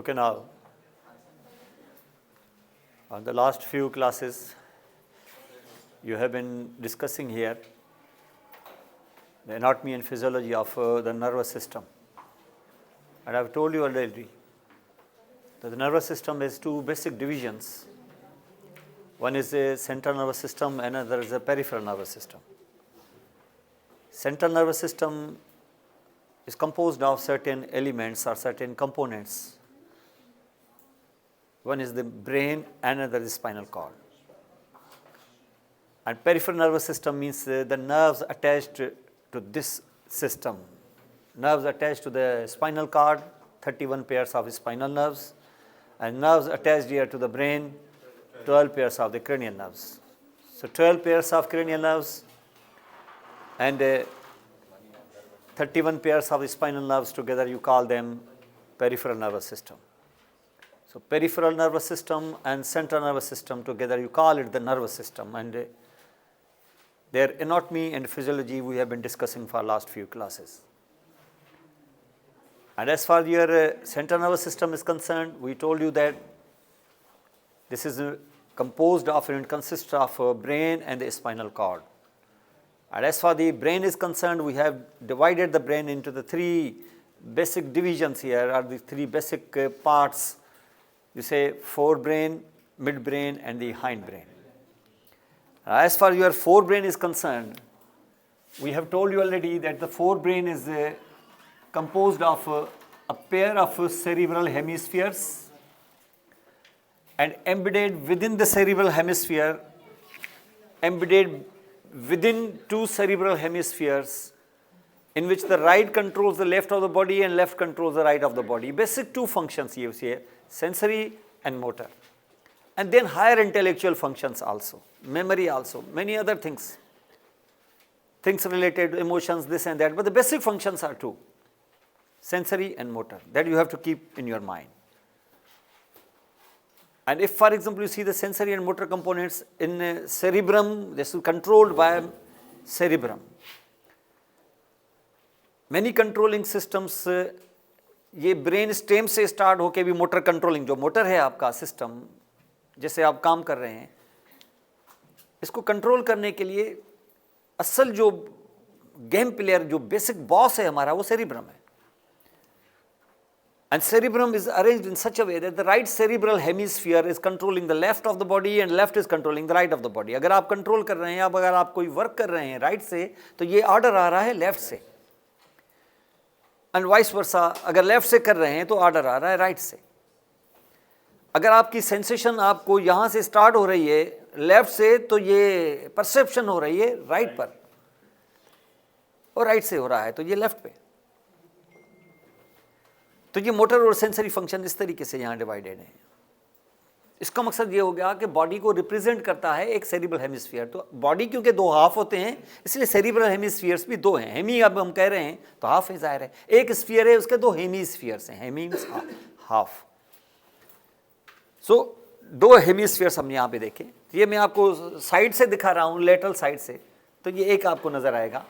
Okay, now, on the last few classes, you have been discussing here the anatomy and physiology of the nervous system. And I have told you already that the nervous system has two basic divisions. One is the central nervous system, another is the peripheral nervous system. Central nervous system is composed of certain elements or certain components. One is the brain, another is spinal cord. And peripheral nervous system means the nerves attached to this system. Nerves attached to the spinal cord, 31 pairs of spinal nerves, and nerves attached here to the brain, 12 pairs of the cranial nerves. So 12 pairs of cranial nerves and 31 pairs of spinal nerves together, you call them peripheral nervous system. So peripheral nervous system and central nervous system together, you call it the nervous system, and their anatomy and physiology we have been discussing for last few classes. And as far as your central nervous system is concerned, we told you that this is composed of and consists of a brain and the spinal cord. And as far as the brain is concerned, we have divided the brain into the three basic divisions here, or the three basic parts. You say forebrain, midbrain, and the hindbrain. As far as your forebrain is concerned, we have told you already that the forebrain is composed of a pair of cerebral hemispheres, and embedded within the cerebral hemisphere, embedded within two cerebral hemispheres, in which the right controls the left of the body and left controls the right of the body. Basic two functions you see, sensory and motor. And then higher intellectual functions also, memory also, many other things. Things related to emotions, this and that, but the basic functions are two, sensory and motor, that you have to keep in your mind. And if, for example, you see the sensory and motor components in cerebrum, this is controlled by cerebrum. Many controlling systems, ये brain stem से start होके भी motor controlling, जो motor है आपका system, जैसे आप काम कर रहे हैं, इसको कंट्रोल करने के लिए असल जो गेम प्लेयर, जो बेसिक बॉस है हमारा, वो सेरिब्रम है. And cerebrum is arranged in such a way that the right cerebral hemisphere is controlling the left of the body and left is controlling the right of the body. अगर आप control कर रहे हैं, अब अगर आप कोई वर्क कर रहे हैं राइट से, तो ये ऑर्डर आ रहा है लेफ्ट से. एंड वाइस वर्सा, अगर लेफ्ट से कर रहे हैं तो ऑर्डर आ रहा है राइट से. अगर आपकी सेंसेशन आपको यहाँ से स्टार्ट हो रही है लेफ्ट से, तो ये परसेप्शन हो रही है राइट पर, और राइट से हो रहा है तो ये लेफ्ट पे. तो ये मोटर और सेंसरी फंक्शन इस तरीके से यहाँ डिवाइडेड है. इसका मकसद ये हो गया कि बॉडी को रिप्रेजेंट करता है एक सेरिब्रल हेमिस्फीयर. तो बॉडी क्योंकि दो हाफ होते हैं, इसलिए सेरिब्रल हेमिस्फीयर्स भी दो हैं. हेमी अब हम कह रहे हैं तो हाफ है, जाहिर है. एक स्फीयर है, उसके दो हेमिस्फीयर्स हैं. Hemy means half. सो दो हेमिस्फीयर्स हमने यहाँ पे देखे. ये मैं आपको साइड से दिखा रहा हूँ, लेटरल साइड से. तो ये एक आपको नजर आएगा,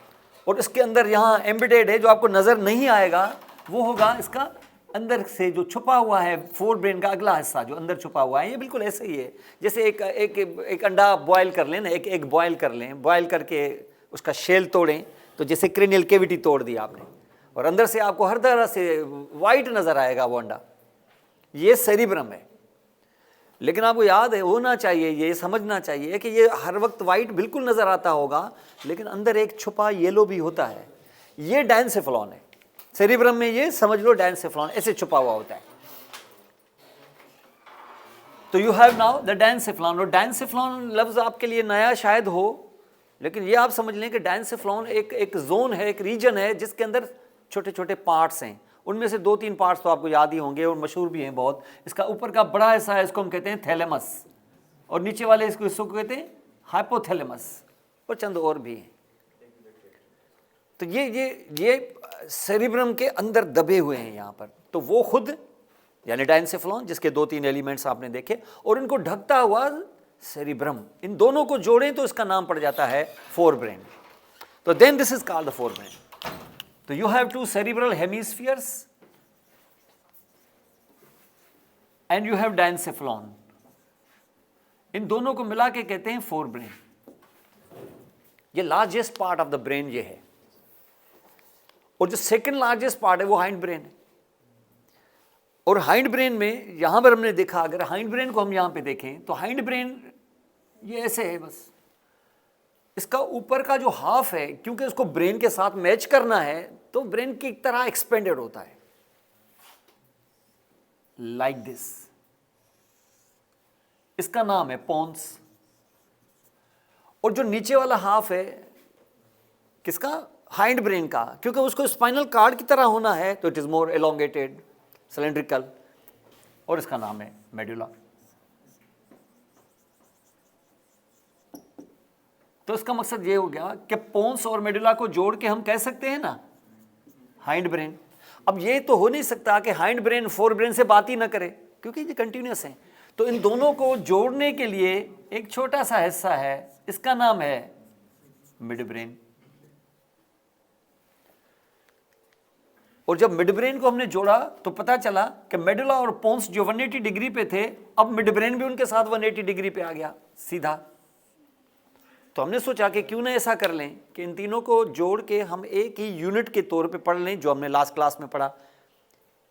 और इसके अंदर यहाँ एम्बेडेड है, जो आपको नजर नहीं आएगा वो होगा इसका अंदर से जो छुपा हुआ है फोर ब्रेन का अगला हिस्सा जो अंदर छुपा हुआ है. ये बिल्कुल ऐसे ही है जैसे एक अंडा बॉयल कर लें ना, एक बॉयल कर लें, बॉयल करके उसका शेल तोड़ें, तो जैसे क्रेनियल कैविटी तोड़ दी आपने, और अंदर से आपको हर तरह से वाइट नज़र आएगा वो अंडा. ये सेरिब्रम है. लेकिन आपको याद है, होना चाहिए, ये समझना चाहिए कि ये हर वक्त वाइट बिल्कुल नज़र आता होगा, लेकिन अंदर एक छुपा येलो भी होता है. ये डायनसेफलॉन है. सेरिब्रम में ये समझ लो डायनसेफलॉन ऐसे छुपा हुआ होता है. तो यू हैव नाउ द डायनसेफलॉन. और डायनसेफलॉन लफ्ज़ आपके लिए नया शायद हो, लेकिन ये आप समझ लें कि डायनसेफलॉन एक जोन है, एक रीजन है जिसके अंदर छोटे छोटे पार्ट्स हैं. उनमें से 2-3 पार्ट्स तो आपको याद ही होंगे और मशहूर भी हैं बहुत. इसका ऊपर का बड़ा हिस्सा है, इसको हम कहते हैं थैलेमस, और नीचे वाले इसको हिस्सों को कहते हैं हाइपोथैलेमस, और चंद और भी हैं. तो ये सेरिब्रम के अंदर दबे हुए हैं यहाँ पर. तो वो खुद यानी डायनसेफलॉन, जिसके 2-3 एलिमेंट्स आपने देखे, और इनको ढकता हुआ सेरिब्रम, इन दोनों को जोड़ें तो इसका नाम पड़ जाता है फोरब्रेन. तो then this is called the forebrain. तो you have two cerebral hemispheres and you have diencephalon. इन दोनों को मिला के कहते हैं फोर ब्रेन। ये largest part of the brain ये है, और जो सेकंड लार्जेस्ट पार्ट है वो हाइंड ब्रेन है। और हाइंड ब्रेन में यहां पर हमने देखा, अगर हाइंड ब्रेन को हम यहां पे देखें तो हाइंड ब्रेन ये ऐसे है बस। इसका ऊपर का जो हाफ है, क्योंकि उसको ब्रेन के साथ मैच करना है, तो ब्रेन की तरह एक्सपेंडेड होता है लाइक दिस। इसका नाम है पोन्स। और जो नीचे वाला हाफ है किसका? हाइंड ब्रेन का, क्योंकि उसको स्पाइनल कार्ड की तरह होना है, तो it is more elongated, cylindrical, और इसका नाम है मेडुला। तो इसका मकसद ये हो गया कि पोन्स और मेडुला को जोड़ के हम कह सकते हैं ना हाइंड ब्रेन। अब ये तो हो नहीं सकता कि हाइंड ब्रेन फोर ब्रेन से बात ही ना करे, क्योंकि ये कंटिन्यूअस है। तो इन दोनों को जोड़ने के लिए एक छोटा सा हिस्सा है, इसका नाम है मिड ब्रेन। और जब मिड ब्रेन को हमने जोड़ा तो पता चला कि मेडुला और पोन्स जो 180 डिग्री पे थे, अब मिड ब्रेन भी उनके साथ 180 डिग्री पे आ गया सीधा। तो हमने सोचा कि क्यों ना ऐसा कर लें कि इन तीनों को जोड़ के हम एक ही यूनिट के तौर पे पढ़ लें, जो हमने लास्ट क्लास में पढ़ा।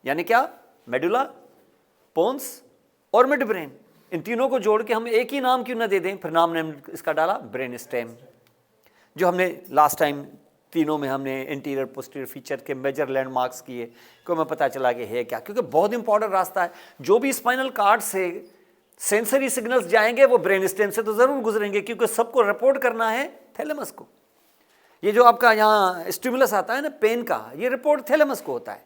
यानी क्या? मेडुला, पोन्स और मिड ब्रेन, इन तीनों को जोड़ के हम एक ही नाम क्यों ना दे दें। फिर नाम ने इसका डाला ब्रेन स्टेम, जो हमने लास्ट टाइम तीनों में हमने इंटीरियर पोस्टीरियर फीचर के मेजर लैंडमार्क्स किए, को हमें पता चला कि है क्या, क्योंकि बहुत इंपॉर्टेंट रास्ता है। जो भी स्पाइनल कार्ड से सेंसरी सिग्नल्स जाएंगे वो ब्रेन स्टेम से तो जरूर गुजरेंगे, क्योंकि सबको रिपोर्ट करना है थैलेमस को। ये जो आपका यहाँ स्टिमुलस आता है ना पेन का, ये रिपोर्ट थैलेमस को होता है।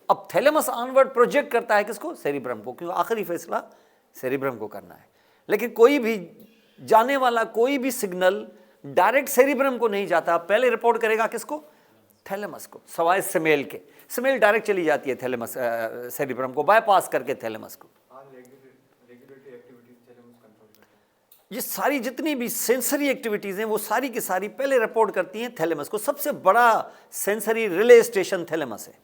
अब थैलेमस ऑनवर्ड प्रोजेक्ट करता है किसको? सेरिब्रम को, क्योंकि आखिरी फैसला सेरिब्रम को करना है। लेकिन कोई भी जाने वाला कोई भी सिग्नल डायरेक्ट सेरिब्रम को नहीं जाता, पहले रिपोर्ट करेगा किसको? थैलेमस को, सवाए सेमेल के। सेमेल डायरेक्ट चली जाती है थैलेमस सेरिब्रम को बायपास करके थैलेमस को। ये सारी जितनी भी सेंसरी एक्टिविटीज हैं वो सारी की सारी पहले रिपोर्ट करती हैं थैलेमस को। सबसे बड़ा सेंसरी रिले स्टेशन थैलेमस है।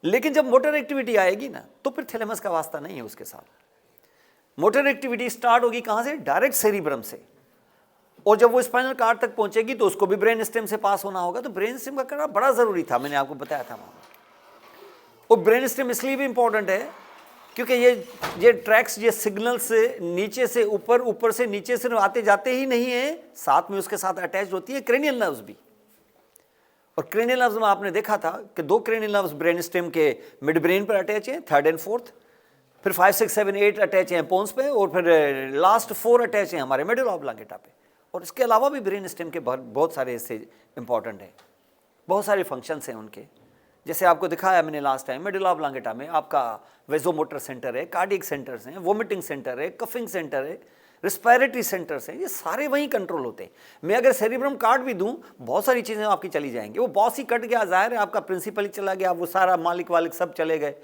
लेकिन जब मोटर एक्टिविटी आएगी ना, तो फिर थैलेमस का वास्ता नहीं है उसके साथ। मोटर एक्टिविटी स्टार्ट होगी कहां से? डायरेक्ट सेरिब्रम से। और जब वो स्पाइनल कार्ड तक पहुंचेगी तो उसको भी ब्रेन स्टेम से पास होना होगा। तो ब्रेन स्टेम का करना बड़ा जरूरी था, मैंने आपको बताया था वहां। और ब्रेन स्टेम इसलिए भी इंपॉर्टेंट है क्योंकि ये ट्रैक्स, ये सिग्नल से नीचे से ऊपर, ऊपर से नीचे से आते जाते ही नहीं है, साथ में उसके साथ अटैच होती है क्रेनियल नर्व्स भी। और क्रेनियल नर्व्स में आपने देखा था कि दो क्रेनियल नर्व्स ब्रेन स्टेम के मिड ब्रेन पर अटैच हैं, थर्ड एंड फोर्थ। फिर 5, 6, 7, 8 अटैच हैं पोन्स पे, और फिर लास्ट 4 अटैच हैं हमारे मेडुला ऑब्लांगेटा पे। और इसके अलावा भी ब्रेन स्टेम के बहुत सारे इससे इंपॉर्टेंट हैं, बहुत सारे फंक्शंस हैं उनके। जैसे आपको दिखाया मैंने लास्ट टाइम, मेडुला ऑब्लांगेटा में आपका वेजोमोटर सेंटर है, कार्डियक सेंटर्स हैं, वोमिटिंग सेंटर है, कफिंग सेंटर है, रिस्पायरेटरी सेंटर्स हैं, ये सारे वहीं कंट्रोल होते हैं। मैं अगर सेरिब्रम काट भी दूं, बहुत सारी चीज़ें आपकी चली जाएंगी। वो बॉस ही कट गया, जाहिर है आपका प्रिंसिपल ही चला गया, वो सारा मालिक वालिक सब चले गए।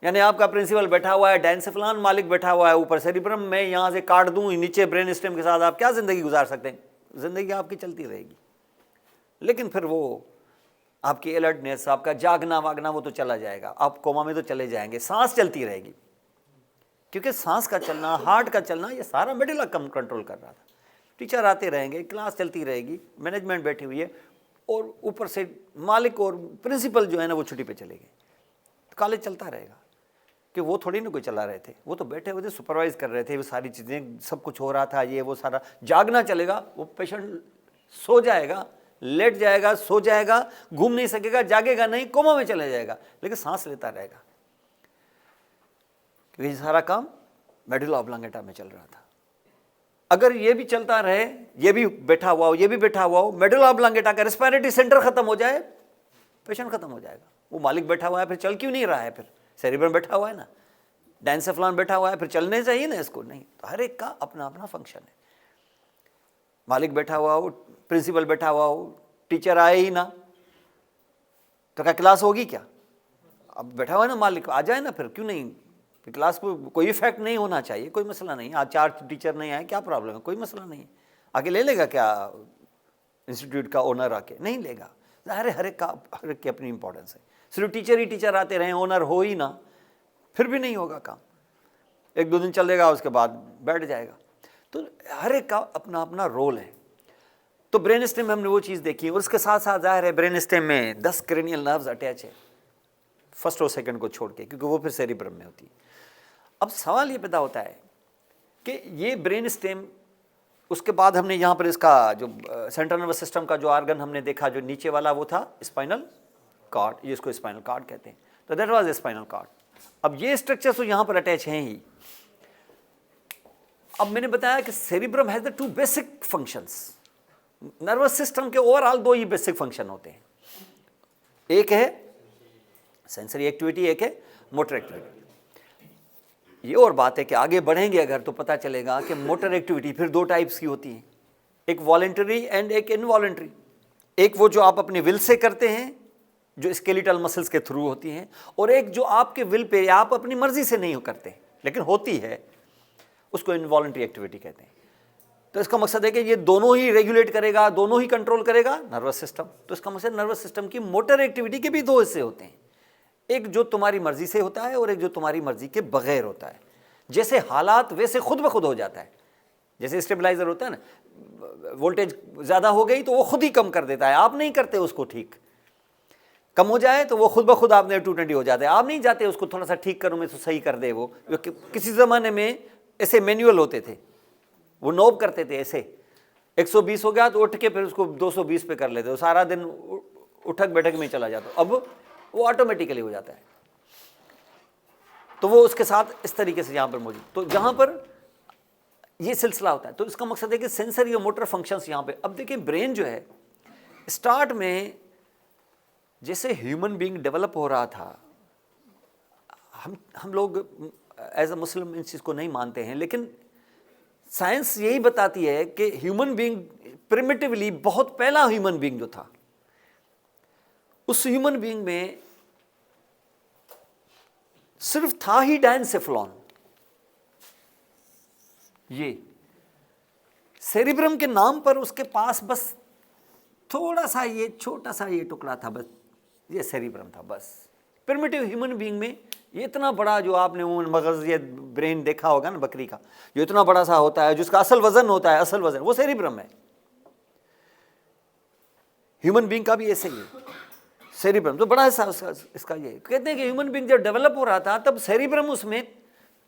यानी आपका प्रिंसिपल बैठा हुआ है, डायनसेफलॉन मालिक बैठा हुआ है ऊपर सेरिब्रम में, यहाँ से काट दूं नीचे ब्रेन स्टेम के साथ, आप क्या ज़िंदगी गुजार सकते हैं? ज़िंदगी आपकी चलती रहेगी। लेकिन फिर वो आपकी अलर्टनेस, आपका जागना वागना वो तो चला जाएगा, आप कोमा में तो चले जाएंगे, सांस चलती रहेगी। क्योंकि सांस का चलना, हार्ट का चलना, ये सारा मेडुला कंट्रोल कर रहा था। टीचर आते रहेंगे, क्लास चलती रहेगी, मैनेजमेंट बैठी हुई है, और ऊपर से मालिक और प्रिंसिपल जो है ना वो छुट्टी पे चले गए, तो कॉलेज चलता रहेगा। कि वो थोड़ी ना कोई चला रहे थे, वो तो बैठे हुए थे, सुपरवाइज कर रहे थे, वो सारी चीज़ें, सब कुछ हो रहा था, ये वो सारा। जागना चलेगा, वो पेशेंट सो जाएगा, लेट जाएगा, सो जाएगा, घूम नहीं सकेगा, जागेगा नहीं, कोमा में चला जाएगा, लेकिन सांस लेता रहेगा, क्योंकि ये सारा काम मेडुला ऑब्लांगेटा में चल रहा था। अगर ये भी चलता रहे, ये भी बैठा हुआ हो, ये भी बैठा हुआ हो, मेडुला ऑब्लांगेटा का रेस्पिरेटरी सेंटर खत्म हो जाए, पेशेंट खत्म हो जाएगा। वो मालिक बैठा हुआ है, फिर चल क्यों नहीं रहा है? फिर सेरिब्रम बैठा हुआ है ना, डायनसेफलॉन बैठा हुआ है, फिर चलने चाहिए ना इसको, नहीं। तो हर एक का अपना अपना फंक्शन है। मालिक बैठा हुआ हो, प्रिंसिपल बैठा हुआ हो, टीचर आए ही ना, तो क्या क्लास होगी क्या? अब बैठा हुआ है ना मालिक, आ जाए ना, फिर क्यों नहीं? फिर क्लास को कोई इफेक्ट नहीं होना चाहिए, कोई मसला नहीं। आज 4 टीचर नहीं आए, क्या प्रॉब्लम है? कोई मसला नहीं। आके ले लेगा क्या इंस्टीट्यूट का ओनर? आके नहीं लेगा। हर एक की अपनी इंपॉर्टेंस है। सिर्फ टीचर ही टीचर आते रहे, ओनर हो ही ना, फिर भी नहीं होगा काम, 1-2 दिन चलेगा, उसके बाद बैठ जाएगा। तो हर एक का अपना अपना रोल है। तो ब्रेन स्टेम में हमने वो चीज़ देखी, और उसके साथ साथ जाहिर है ब्रेन स्टेम में 10 क्रेनियल नर्व्स अटैच है, फर्स्ट और सेकंड को छोड़ के, क्योंकि वो फिर सेरिब्रम में होती है। अब सवाल ये पैदा होता है कि ये ब्रेन स्टेम, उसके बाद हमने यहाँ पर इसका जो सेंट्रल नर्वस सिस्टम का जो ऑर्गन हमने देखा, जो नीचे वाला, वो था स्पाइनल कॉर्ड, ये इसको स्पाइनल कॉर्ड कहते हैं। तो दैट वाज स्पाइनल कॉर्ड। अब ये स्ट्रक्चर तो यहाँ पर अटैच हैं ही। अब मैंने बताया कि cerebrum has the 2 basic functions. Nervous system के ओवरऑल 2 ही बेसिक फंक्शन होते हैं, एक है सेंसरी एक्टिविटी, एक है मोटर एक्टिविटी। ये और बात है कि आगे बढ़ेंगे अगर तो पता चलेगा कि मोटर एक्टिविटी फिर 2 टाइप्स की होती है, एक वॉलेंटरी एंड एक इनवॉलेंटरी। एक वो जो आप अपने विल से करते हैं, जो स्केलेटल मसल्स के थ्रू होती हैं, और एक जो आपके विल पे आप अपनी मर्जी से नहीं करते लेकिन होती है, उसको इनवॉलेंटरी एक्टिविटी कहते हैं। तो इसका मकसद है कि ये दोनों ही रेगुलेट करेगा, दोनों ही कंट्रोल करेगा नर्वस सिस्टम। तो इसका मकसद नर्वस सिस्टम की मोटर एक्टिविटी के भी 2 हिस्से होते हैं, एक जो तुम्हारी मर्जी से होता है और एक जो तुम्हारी मर्जी के बगैर होता है। जैसे हालात वैसे खुद ब खुद हो जाता है, जैसे स्टेबलाइजर होता है ना, वोल्टेज ज़्यादा हो गई तो वो खुद ही कम कर देता है, आप नहीं करते उसको ठीक। कम हो जाए तो वो खुद ब खुद आपने 220 हो जाता है, आप नहीं जाते उसको थोड़ा सा ठीक करूँ मैं तो सही कर दे वो। किसी ज़माने में ऐसे मैनुअल होते थे, वो नोब करते थे ऐसे, 120 हो गया तो उठ के फिर उसको 220 पे कर लेते, वो सारा दिन उठक बैठक में चला जाता। अब वो ऑटोमेटिकली हो जाता है। तो वो उसके साथ इस तरीके से यहाँ पर मौजूद, तो जहाँ पर ये सिलसिला होता है। तो इसका मकसद है कि सेंसरी और मोटर फंक्शंस यहाँ पे। अब देखिए ब्रेन जो है, स्टार्ट में जैसे ह्यूमन बीइंग डेवलप हो रहा था, हम लोग एज अ मुस्लिम इन चीज़ को नहीं मानते हैं, लेकिन साइंस यही बताती है कि ह्यूमन बीइंग प्रिमिटिवली, बहुत पहला ह्यूमन बीइंग जो था, उस ह्यूमन बीइंग में सिर्फ था ही डायनसेफलॉन। ये सेरिब्रम के नाम पर उसके पास बस थोड़ा सा, ये छोटा सा ये टुकड़ा था, बस ये सेरिब्रम था बस। प्रिमिटिव ह्यूमन बीइंग में ये इतना बड़ा, जो आपने वो मगज ये ब्रेन देखा होगा ना बकरी का, जो इतना बड़ा सा होता है, जिसका असल वजन होता है, असल वजन वो सेरिब्रम है। ह्यूमन बीइंग का भी ऐसे ही है, सेरिब्रम तो बड़ा हिस्सा इसका ये। कहते हैं कि ह्यूमन बीइंग जब डेवलप हो रहा था तब सेरिब्रम उसमें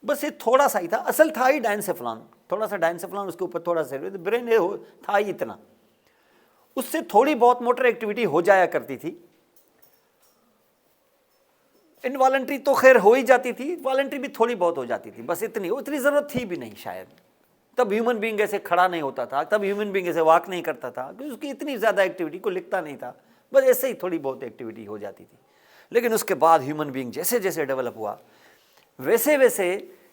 बस ये थोड़ा सा ही था, असल था ही डायनसेफलॉन, थोड़ा सा डायनसेफलॉन, उसके ऊपर थोड़ा सा ब्रेन था ही इतना। उससे थोड़ी बहुत मोटर एक्टिविटी हो जाया करती थी। इनवॉलेंट्री तो खैर हो ही जाती थी, वॉलेंट्री भी थोड़ी बहुत हो जाती थी, बस इतनी ज़रूरत थी भी नहीं शायद। तब ह्यूमन बीइंग ऐसे खड़ा नहीं होता था, तब ह्यूमन बीइंग ऐसे वॉक नहीं करता था, क्योंकि उसकी इतनी ज़्यादा एक्टिविटी को लिखता नहीं था, बस ऐसे ही थोड़ी बहुत एक्टिविटी हो जाती थी। लेकिन उसके बाद ह्यूमन बीइंग जैसे जैसे डेवलप हुआ, वैसे वैसे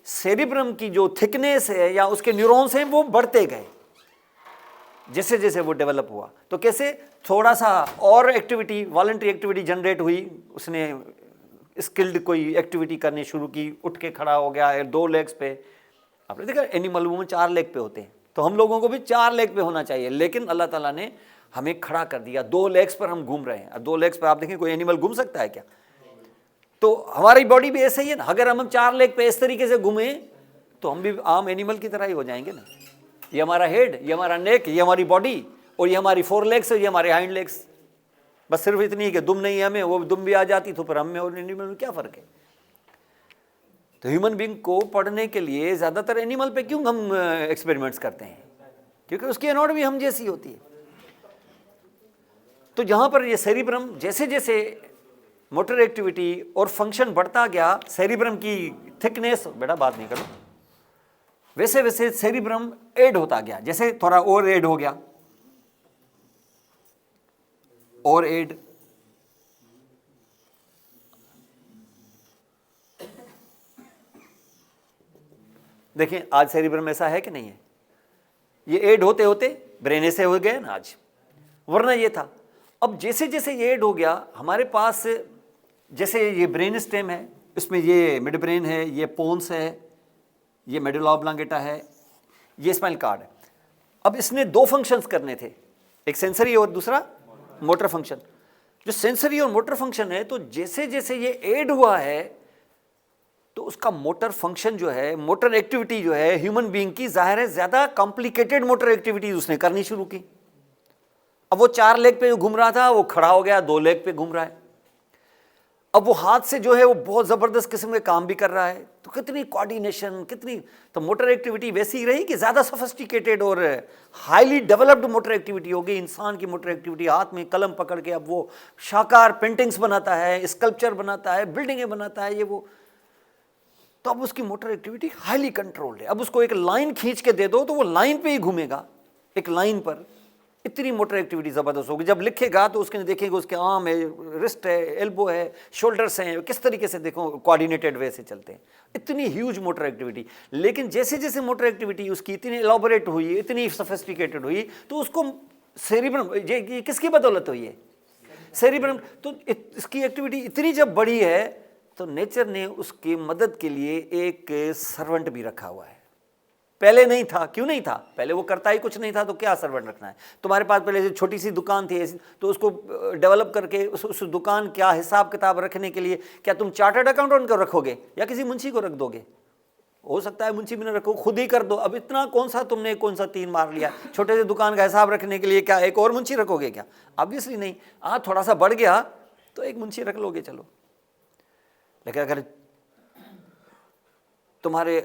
सेरिब्रम की जो थिकनेस है या उसके न्यूरॉन्स हैं वो बढ़ते गए, जैसे जैसे वो डेवलप हुआ। तो कैसे थोड़ा सा और एक्टिविटी, वॉलंटरी एक्टिविटी जनरेट हुई, उसने स्किल्ड कोई एक्टिविटी करनी शुरू की, उठ के खड़ा हो गया 2 लेग्स पे। आपने देखा एनिमल में 4 लेग पे होते हैं, तो हम लोगों को भी 4 लेग पे होना चाहिए, लेकिन अल्लाह ताला ने हमें खड़ा कर दिया, 2 लेग्स पर हम घूम रहे हैं। 2 लेग्स पर आप देखें कोई एनिमल घूम सकता है क्या? तो हमारी बॉडी भी ऐसे ही है ना, अगर हम 4 लेग पे इस तरीके से घूमें तो हम भी आम एनिमल की तरह ही हो जाएंगे ना। ये हमारा हेड, ये हमारा नेक, ये हमारी बॉडी, और ये हमारी 4 लेग्स, ये हमारे हाइंड लेग्स। बस सिर्फ इतनी है कि दुम नहीं है हमें, वो दुम भी आ जाती तो फिर हम में और एनिमल में क्या फ़र्क है? तो ह्यूमन बीइंग को पढ़ने के लिए ज़्यादातर एनिमल पे क्यों हम एक्सपेरिमेंट्स करते हैं? क्योंकि उसकी एनाटॉमी हम जैसी होती है। तो जहाँ पर ये सेरिब्रम जैसे जैसे मोटर एक्टिविटी और फंक्शन बढ़ता गया, सेरिब्रम की थिकनेस, बेटा बात नहीं करो, वैसे वैसे सेरिब्रम ऐड होता गया, जैसे थोड़ा और ऐड हो गया, और ऐड, देखें आज सेरिब्रम ऐसा है कि नहीं है? ये ऐड होते होते ब्रेन ऐसे हो गए ना आज, वरना ये था। अब जैसे जैसे ये ऐड हो गया, हमारे पास जैसे ये ब्रेन स्टेम है, इसमें ये मिड ब्रेन है, ये पोन्स है, ये मेडुला ऑब्लांगेटा है, ये स्पाइनल कॉर्ड है। अब इसने 2 फंक्शंस करने थे, एक सेंसरी और दूसरा मोटर फंक्शन। जो सेंसरी और मोटर फंक्शन है, तो जैसे जैसे ये ऐड हुआ है, तो उसका मोटर फंक्शन जो है, मोटर एक्टिविटी जो है ह्यूमन बीइंग की, जाहिर है ज़्यादा कॉम्प्लिकेटेड मोटर एक्टिविटीज उसने करनी शुरू की। अब वो 4 लेग पे घूम रहा था, वो खड़ा हो गया 2 लेग पे घूम रहा है। अब वो हाथ से जो है वो बहुत ज़बरदस्त किस्म के काम भी कर रहा है। तो कितनी कोऑर्डिनेशन, कितनी, तो मोटर एक्टिविटी वैसी ही रही कि ज़्यादा सोफिस्टिकेटेड और हाईली डेवलप्ड मोटर एक्टिविटी हो गई। इंसान की मोटर एक्टिविटी, हाथ में कलम पकड़ के अब वो शाकार पेंटिंग्स बनाता है, स्कल्पचर बनाता है, बिल्डिंगें बनाता है, ये वो। तो अब उसकी मोटर एक्टिविटी हाईली कंट्रोल्ड है। अब उसको एक लाइन खींच के दे दो तो वो लाइन पे ही घूमेगा, एक लाइन पर। इतनी मोटर एक्टिविटी ज़बरदस्त होगी। जब लिखेगा तो उसके देखेंगे उसके आर्म है, रिस्ट है, एल्बो है, शोल्डर्स हैं, किस तरीके से देखो कोऑर्डिनेटेड वे से चलते हैं। इतनी ह्यूज मोटर एक्टिविटी। लेकिन जैसे जैसे मोटर एक्टिविटी उसकी इतनी एलॉबरेट हुई, इतनी सोफिस्टिकेटेड हुई, तो उसको सेरिब्रम, ये किसकी बदौलत हुई है? सेरिब्रम। तो इसकी एक्टिविटी इतनी जब बड़ी है तो नेचर ने उसकी मदद के लिए एक सर्वेंट भी रखा हुआ है। पहले नहीं था। क्यों नहीं था? पहले वो करता ही कुछ नहीं था, तो क्या सर्वेंट रखना है? तुम्हारे पास पहले छोटी सी दुकान थी ऐसी, तो उसको डेवलप करके उस दुकान क्या हिसाब किताब रखने के लिए क्या तुम चार्टर्ड अकाउंटेंट को रखोगे या किसी मुंशी को रख दोगे? हो सकता है मुंशी भी ना रखो, खुद ही कर दो। अब इतना कौन सा 3 मार लिया? छोटे से दुकान का हिसाब रखने के लिए क्या एक और मुंशी रखोगे क्या? ऑब्वियसली नहीं। थोड़ा सा बढ़ गया तो एक मुंशी रख लोगे, चलो। लेकिन अगर तुम्हारे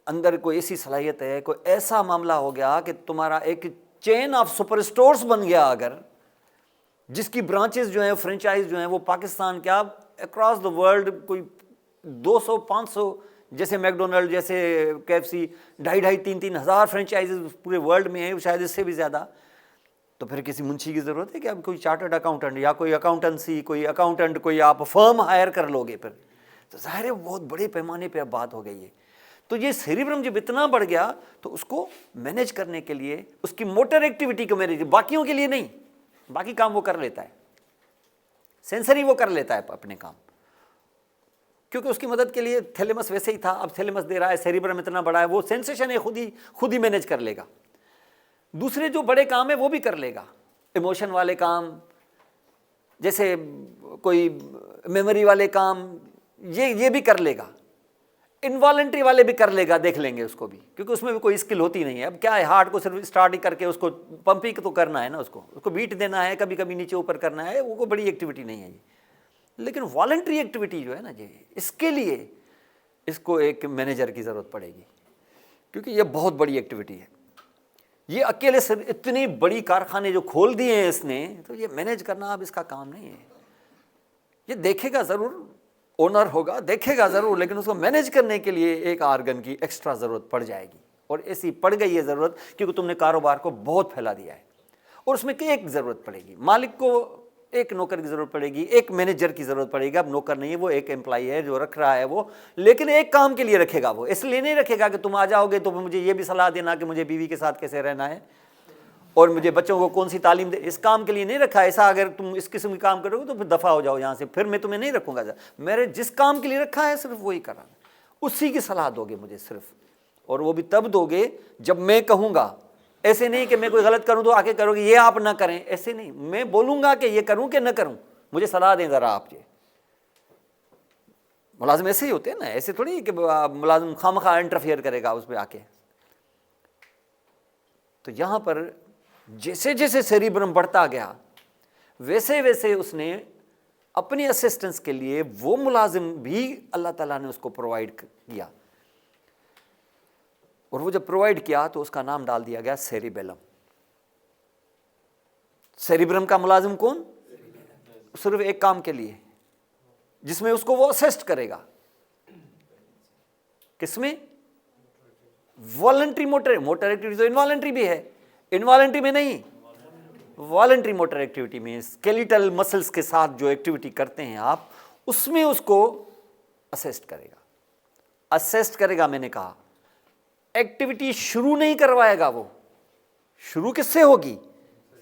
अंदर कोई ऐसी सलाहियत है, कोई ऐसा मामला हो गया कि तुम्हारा एक चेन ऑफ सुपर स्टोर्स बन गया, अगर जिसकी ब्रांचेस जो हैं, फ्रेंचाइज जो हैं, वो पाकिस्तान क्या अक्रॉस द वर्ल्ड कोई 200-500, जैसे मैकडोनल्ड, जैसे KFC, 2,500-3,000 हज़ार फ्रेंचाइजेज पूरे वर्ल्ड में है, शायद इससे भी ज़्यादा। तो फिर किसी मुंशी की ज़रूरत है कि अब कोई चार्टर्ड अकाउंटेंट या कोई अकाउंटेंसी, कोई अकाउंटेंट, कोई आप फर्म हायर कर लोगे फिर? तो ज़ाहिर है बहुत बड़े पैमाने पे अब बात हो गई है। तो ये सेरिब्रम जब इतना बढ़ गया तो उसको मैनेज करने के लिए, उसकी मोटर एक्टिविटी को मैनेज, बाकियों के लिए नहीं, बाकी काम वो कर लेता है, सेंसरी वो कर लेता है अपने काम, क्योंकि उसकी मदद के लिए थैलेमस वैसे ही था। अब थैलेमस दे रहा है, सेरिब्रम इतना बड़ा है, वो सेंसेशन है खुद ही मैनेज कर लेगा। दूसरे जो बड़े काम है वो भी कर लेगा, इमोशन वाले काम, जैसे कोई मेमोरी वाले काम, ये भी कर लेगा। इनवॉलेंट्री वाले भी कर लेगा, देख लेंगे उसको भी, क्योंकि उसमें भी कोई स्किल होती नहीं है। अब क्या है, हार्ट को सिर्फ स्टार्ट ही करके उसको पंपिंग तो करना है ना, उसको बीट देना है, कभी कभी नीचे ऊपर करना है, वो कोई बड़ी एक्टिविटी नहीं है ये। लेकिन वॉलंटरी एक्टिविटी जो है ना जी, इसके लिए इसको एक मैनेजर की ज़रूरत पड़ेगी, क्योंकि ये बहुत बड़ी एक्टिविटी है। ये अकेले से इतनी बड़ी कारखाने जो खोल दिए हैं इसने, तो ये मैनेज करना अब इसका काम नहीं है। ये देखेगा ज़रूर, ओनर होगा, देखेगा ज़रूर, लेकिन उसको मैनेज करने के लिए एक आर्गन की एक्स्ट्रा ज़रूरत पड़ जाएगी। और ऐसी पड़ गई है ज़रूरत, क्योंकि तुमने कारोबार को बहुत फैला दिया है। और उसमें एक ज़रूरत पड़ेगी, मालिक को एक नौकर की ज़रूरत पड़ेगी, एक मैनेजर की ज़रूरत पड़ेगी। अब नौकर नहीं है, वो एक एम्प्लॉई है जो रख रहा है वो, लेकिन एक काम के लिए रखेगा वो। इसलिए नहीं रखेगा कि तुम आ जाओगे तो मुझे ये भी सलाह देना कि मुझे बीवी के साथ कैसे रहना है और मुझे बच्चों को कौन सी तालीम दे। इस काम के लिए नहीं रखा। ऐसा अगर तुम इस किस्म के काम करोगे तो फिर दफ़ा हो जाओ यहाँ से, फिर मैं तुम्हें नहीं रखूँगा। मेरे जिस काम के लिए रखा है सिर्फ वही कराना, उसी की सलाह दोगे मुझे सिर्फ, और वो भी तब दोगे जब मैं कहूँगा। ऐसे नहीं कि मैं कोई गलत करूँ तो आके करोगे ये आप ना करें, ऐसे नहीं। मैं बोलूँगा कि ये करूँ कि न करूँ, मुझे सलाह दें ज़रा आप। ये मुलाजिम ऐसे ही होते हैं ना, ऐसे थोड़ी कि मुलाजिम खामखा इंटरफियर करेगा उस पर आके। तो यहाँ पर जैसे जैसे सेरिब्रम बढ़ता गया वैसे वैसे उसने अपनी असिस्टेंस के लिए वो मुलाजिम भी अल्लाह ताला ने उसको प्रोवाइड किया। और वो जब प्रोवाइड किया तो उसका नाम डाल दिया गया सेरिबेलम। सेरिब्रम का मुलाजिम कौन? सिर्फ एक काम के लिए, जिसमें उसको वो असिस्ट करेगा। किसमें? Voluntary motor activity. तो इनवॉलंटरी भी है, इनवॉलंटरी में नहीं, वॉलंटरी मोटर एक्टिविटी में स्केलेटल मसल्स के साथ जो एक्टिविटी करते हैं आप, उसमें उसको असिस्ट करेगा। असिस्ट करेगा, मैंने कहा एक्टिविटी शुरू नहीं करवाएगा वो। शुरू किससे होगी?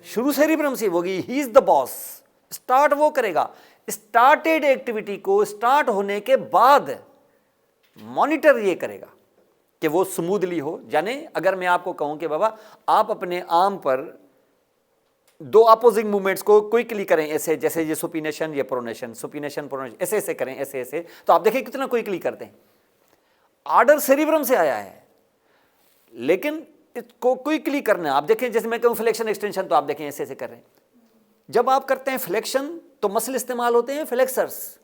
शुरू सेरिब्रम से होगी। He is the boss. Start वो करेगा। स्टार्टेड एक्टिविटी को स्टार्ट होने के बाद मॉनिटर ये करेगा कि वो स्मूथली हो। जाने अगर मैं आपको कहूं कि बाबा आप अपने आर्म पर 2 अपोजिंग मूवमेंट्स को क्विकली करें, ऐसे जैसे ये सुपिनेशन, ये प्रोनेशन, सुपिनेशन प्रोनेशन, ऐसे ऐसे करें, ऐसे ऐसे, तो आप देखिए कितना क्विकली करते हैं। ऑर्डर सेरिब्रम से आया है, लेकिन इसको क्विकली करना है। आप देखें, जैसे मैं कहूँ फ्लेक्शन एक्सटेंशन, तो आप देखें ऐसे ऐसे कर रहे हैं। जब आप करते हैं फ्लेक्शन तो मसल इस्तेमाल होते हैं, फ्लेक्सर्स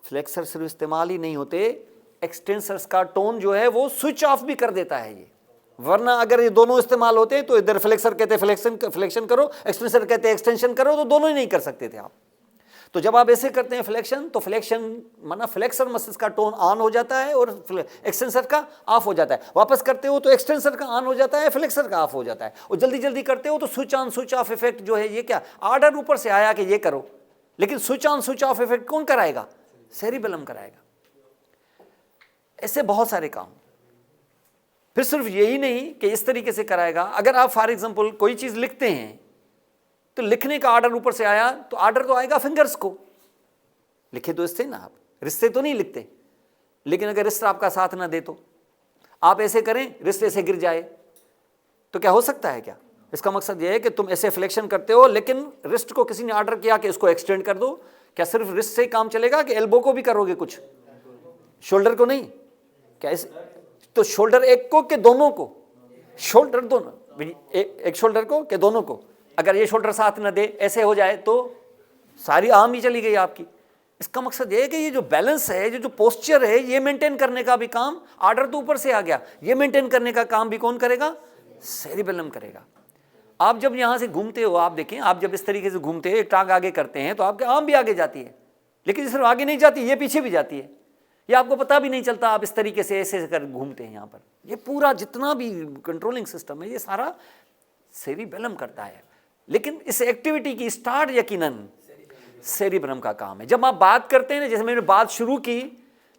सिर्फ इस्तेमाल ही नहीं होते, एक्सटेंसर्स का टोन जो है वो स्विच ऑफ भी कर देता है ये। वरना अगर ये दोनों इस्तेमाल होते तो इधर फ्लेक्सर कहते फ्लेक्शन करो, एक्सटेंसर कहते एक्सटेंशन करो, तो दोनों ही नहीं कर सकते थे आप। तो जब आप ऐसे करते हैं फ्लेक्शन, तो फ्लेक्शन माना फ्लेक्सर मसल्स का टोन ऑन हो जाता है और एक्सटेंसर का ऑफ हो जाता है। वापस करते हो तो एक्सटेंसर का ऑन हो जाता है, फ्लेक्सर का ऑफ हो जाता है। और जल्दी जल्दी करते हो तो switch on switch off effect जो है, ये क्या ऑर्डर ऊपर से आया कि ये करो, लेकिन switch on switch off effect कौन कराएगा? सेरिबेलम कराएगा। ऐसे बहुत सारे काम। फिर सिर्फ यही नहीं कि इस तरीके से कराएगा। अगर आप फॉर एग्जांपल कोई चीज लिखते हैं तो लिखने का ऑर्डर ऊपर से आया तो ऑर्डर तो आएगा फिंगर्स को, लिखे तो इससे ना, आप रिश्ते तो नहीं लिखते। लेकिन अगर रिश्ता आपका साथ ना दे तो आप ऐसे करें, रिश्ते से गिर जाए तो क्या हो सकता है? क्या इसका मकसद यह है कि तुम ऐसे फ्लेक्शन करते हो, लेकिन रिस्ट को किसी ने ऑर्डर किया कि इसको एक्सटेंड कर दो। क्या सिर्फ रिस्ट से ही काम चलेगा कि एल्बो को भी करोगे कुछ? शोल्डर को नहीं क्या? तो शोल्डर एक को कि दोनों को? शोल्डर दोनों, एक शोल्डर को कि दोनों को? अगर ये शोल्डर साथ न दे, ऐसे हो जाए तो सारी आर्म ही चली गई आपकी। इसका मकसद ये है कि ये जो बैलेंस है, जो पोस्चर है, ये मेंटेन करने का भी काम, ऑर्डर तो ऊपर से आ गया, ये मेंटेन करने का काम भी कौन करेगा? सेरिबेलम करेगा। आप जब यहाँ से घूमते हो, आप देखें, आप जब इस तरीके से घूमते हैं, टांग आगे करते हैं, तो आपके आर्म भी आगे जाती है, लेकिन सिर्फ आगे नहीं जाती, ये पीछे भी जाती है। ये आपको पता भी नहीं चलता, आप इस तरीके से ऐसे कर घूमते हैं यहाँ पर। ये पूरा जितना भी कंट्रोलिंग सिस्टम है, ये सारा सेरिबेलम करता है। लेकिन इस एक्टिविटी की स्टार्ट यकीनन सेरिब्रम का काम है। जब आप बात करते हैं ना, जैसे मैंने बात शुरू की,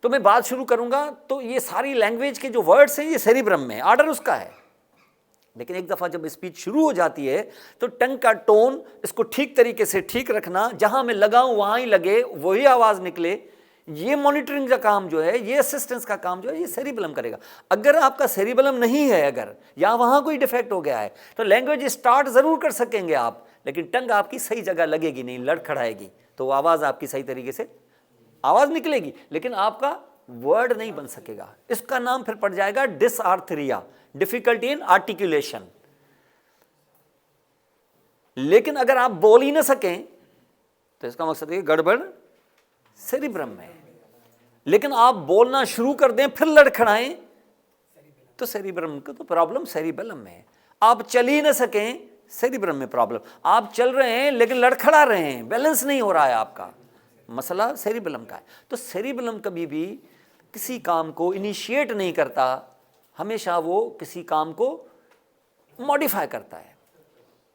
तो मैं बात शुरू करूंगा तो ये सारी लैंग्वेज के जो वर्ड्स हैं ये सेरिब्रम में, ऑर्डर उसका है। लेकिन एक दफ़ा जब स्पीच शुरू हो जाती है तो टंग का टोन, इसको ठीक तरीके से ठीक रखना, जहां मैं लगाऊं वहां ही लगे, वही आवाज़ निकले, ये मॉनिटरिंग का काम जो है, ये असिस्टेंस का काम जो है, ये सेरिबेलम करेगा। अगर आपका सेरिबेलम नहीं है, अगर या वहां कोई डिफेक्ट हो गया है, तो लैंग्वेज स्टार्ट जरूर कर सकेंगे आप, लेकिन टंग आपकी सही जगह लगेगी नहीं, लड़खड़ाएगी, तो आवाज़ आपकी सही तरीके से आवाज़ निकलेगी, लेकिन आपका वर्ड नहीं बन सकेगा। इसका नाम फिर पड़ जाएगा डिसआर्थरिया, डिफिकल्टी इन आर्टिकुलेशन। लेकिन अगर आप बोल ही ना सकें तो इसका मकसद है गड़बड़ सेरिब्रम में। लेकिन आप बोलना शुरू कर दें फिर लड़खड़ाएं तो सेरिब्रम का तो प्रॉब्लम सेरिबेलम में है। आप चल ही ना सकें, सेरिब्रम में प्रॉब्लम। आप चल रहे हैं लेकिन लड़खड़ा रहे हैं, बैलेंस नहीं हो रहा है, आपका मसला सेरिबेलम का है। तो सेरिबेलम कभी भी किसी काम को इनिशिएट नहीं करता, हमेशा वो किसी काम को मॉडिफाई करता है,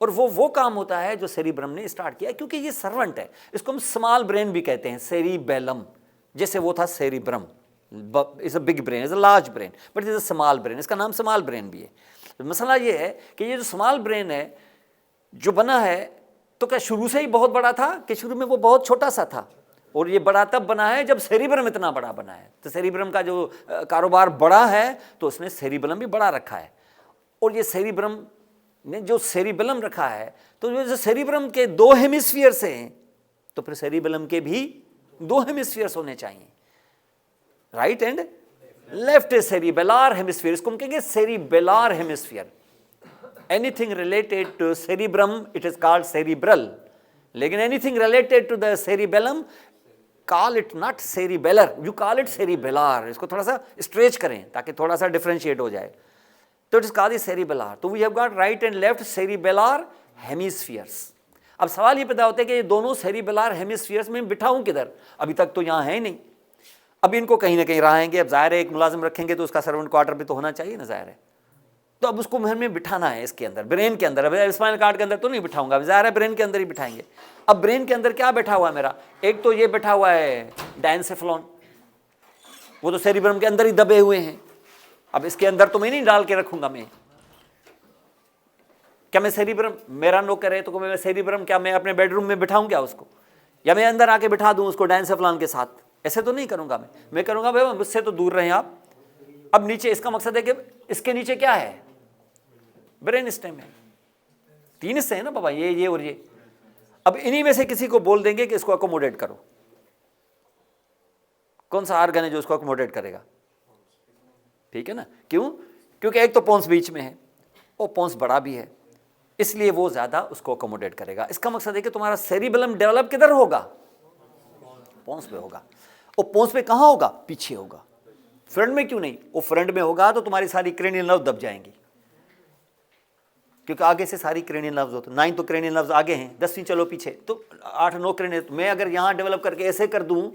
और वो काम होता है जो सेरिब्रम ने स्टार्ट किया, क्योंकि ये सर्वेंट है। इसको हम स्मॉल ब्रेन भी कहते हैं, सेरिबेलम, जैसे वो था cerebrum, is a big brain, is a large brain, but is a small brain, इसका नाम स्मॉल ब्रेन भी है। तो मसला ये है कि ये जो स्मॉल ब्रेन है जो बना है, तो क्या शुरू से ही बहुत बड़ा था कि शुरू में वो बहुत छोटा सा था? और ये बड़ा तब बना है जब सेरिब्रम इतना बड़ा बना है। तो सेरिब्रम का जो कारोबार बड़ा है तो उसने सेरिबेलम भी बड़ा रखा है। और ये सेरिब्रम ने जो सेरिबेलम रखा है, तो जो सेरिब्रम के दो हेमिस्फीयर्स हैं, तो फिर सेरिबेलम के भी दो हेमिस्फीयर्स होने चाहिए, right and left cerebellar hemisphere. इसको हम कहेंगे cerebellar hemisphere. Anything related to cerebrum it is called cerebral, लेकिन anything related to the cerebellum call it not cerebellar, you call it cerebellar. इसको थोड़ा सा स्ट्रेच करें ताकि थोड़ा सा डिफरेंशिएट हो जाए। तो इट इज कॉल्ड सेरिबेलर। तो we have got right and left cerebellar hemispheres. अब सवाल ये पैदा होता है कि ये दोनों सेरिबेलर हेमिस्फीयर्स में बिठाऊं किधर? अभी तक तो यहाँ है ही नहीं, अब इनको कहीं ना कहीं रहेंगे। अब जाहिर है एक मुलाजिम रखेंगे तो उसका सर्वेंट क्वार्टर भी तो होना चाहिए ना, जाहिर है। तो अब उसको घर में बिठाना है, इसके अंदर, ब्रेन के अंदर। अब स्पाइनल कॉर्ड के अंदर तो नहीं बिठाऊंगा, जाहिर है ब्रेन के अंदर ही बिठाएंगे। अब ब्रेन के अंदर क्या बैठा हुआ है मेरा? एक तो ये बैठा हुआ है डायंसेफ्लॉन, वो तो सेरिब्रम के अंदर ही दबे हुए हैं। अब इसके अंदर तो मैं नहीं डाल के रखूंगा मैं, क्या मैं सेरिब्रम, मेरा नौकर है तो मैं सेरिब्रम क्या मैं अपने बेडरूम में बिठाऊं क्या उसको, या मैं अंदर आके बिठा दूं उसको डायंसेफ्लॉन के साथ? ऐसे तो नहीं करूंगा मैं करूंगा भाई मुझसे तो दूर रहें आप। अब नीचे इसका मकसद है कि इसके नीचे क्या है? ब्रेन स्टेम है। तीन हिस्से हैं ना बाबा, ये और ये। अब इन्हीं में से किसी को बोल देंगे कि इसको अकोमोडेट करो, कौन सा आर्गन है जो उसको अकोमोडेट करेगा? ठीक है ना, क्यों? क्योंकि एक तो पोन्स बीच में है और पोन्स बड़ा भी है, इसलिए वो ज्यादा उसको अकोमोडेट करेगा। इसका मकसद है कि तुम्हारा सेरिबेलम डेवलप किधर होगा? पोन्स पे होगा। और पोन्स पे कहां होगा? पीछे होगा। फ्रंट में क्यों नहीं? वो फ्रंट में होगा तो तुम्हारी सारी क्रेनियल नर्व दब जाएंगी, क्योंकि आगे से सारी क्रेनियल नर्व्स होते हैं। 9 तो क्रेनियल नर्व्स आगे हैं, 10वीं चलो पीछे, तो 8-9 क्रेनियल। मैं अगर यहाँ डेवलप करके ऐसे कर दूं,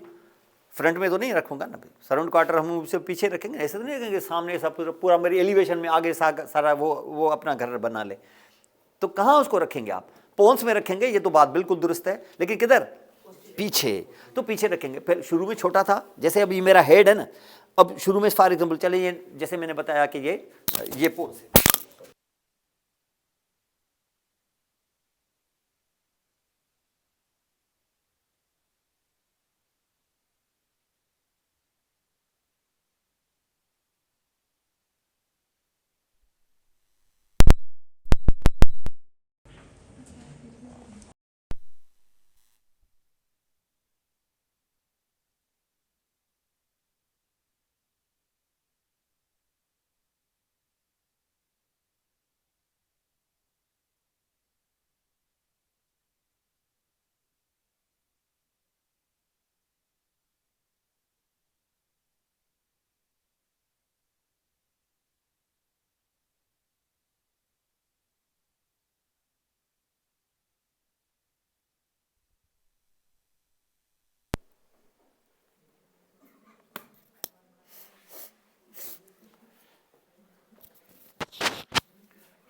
फ्रंट में तो नहीं रखूंगा ना भाई, सराउंड क्वार्टर हम उसे पीछे रखेंगे, ऐसे तो नहीं रखेंगे सामने सब पूरा मेरी एलिवेशन में आगे सारा वो अपना घर बना ले। तो कहाँ उसको रखेंगे आप? पोन्स में रखेंगे, ये तो बात बिल्कुल दुरुस्त है, लेकिन किधर? पीछे। तो पीछे रखेंगे। फिर शुरू में छोटा था, जैसे अभी मेरा हेड है ना, अब शुरू में फॉर एग्जाम्पल चले, ये जैसे मैंने बताया कि ये पोन्स है,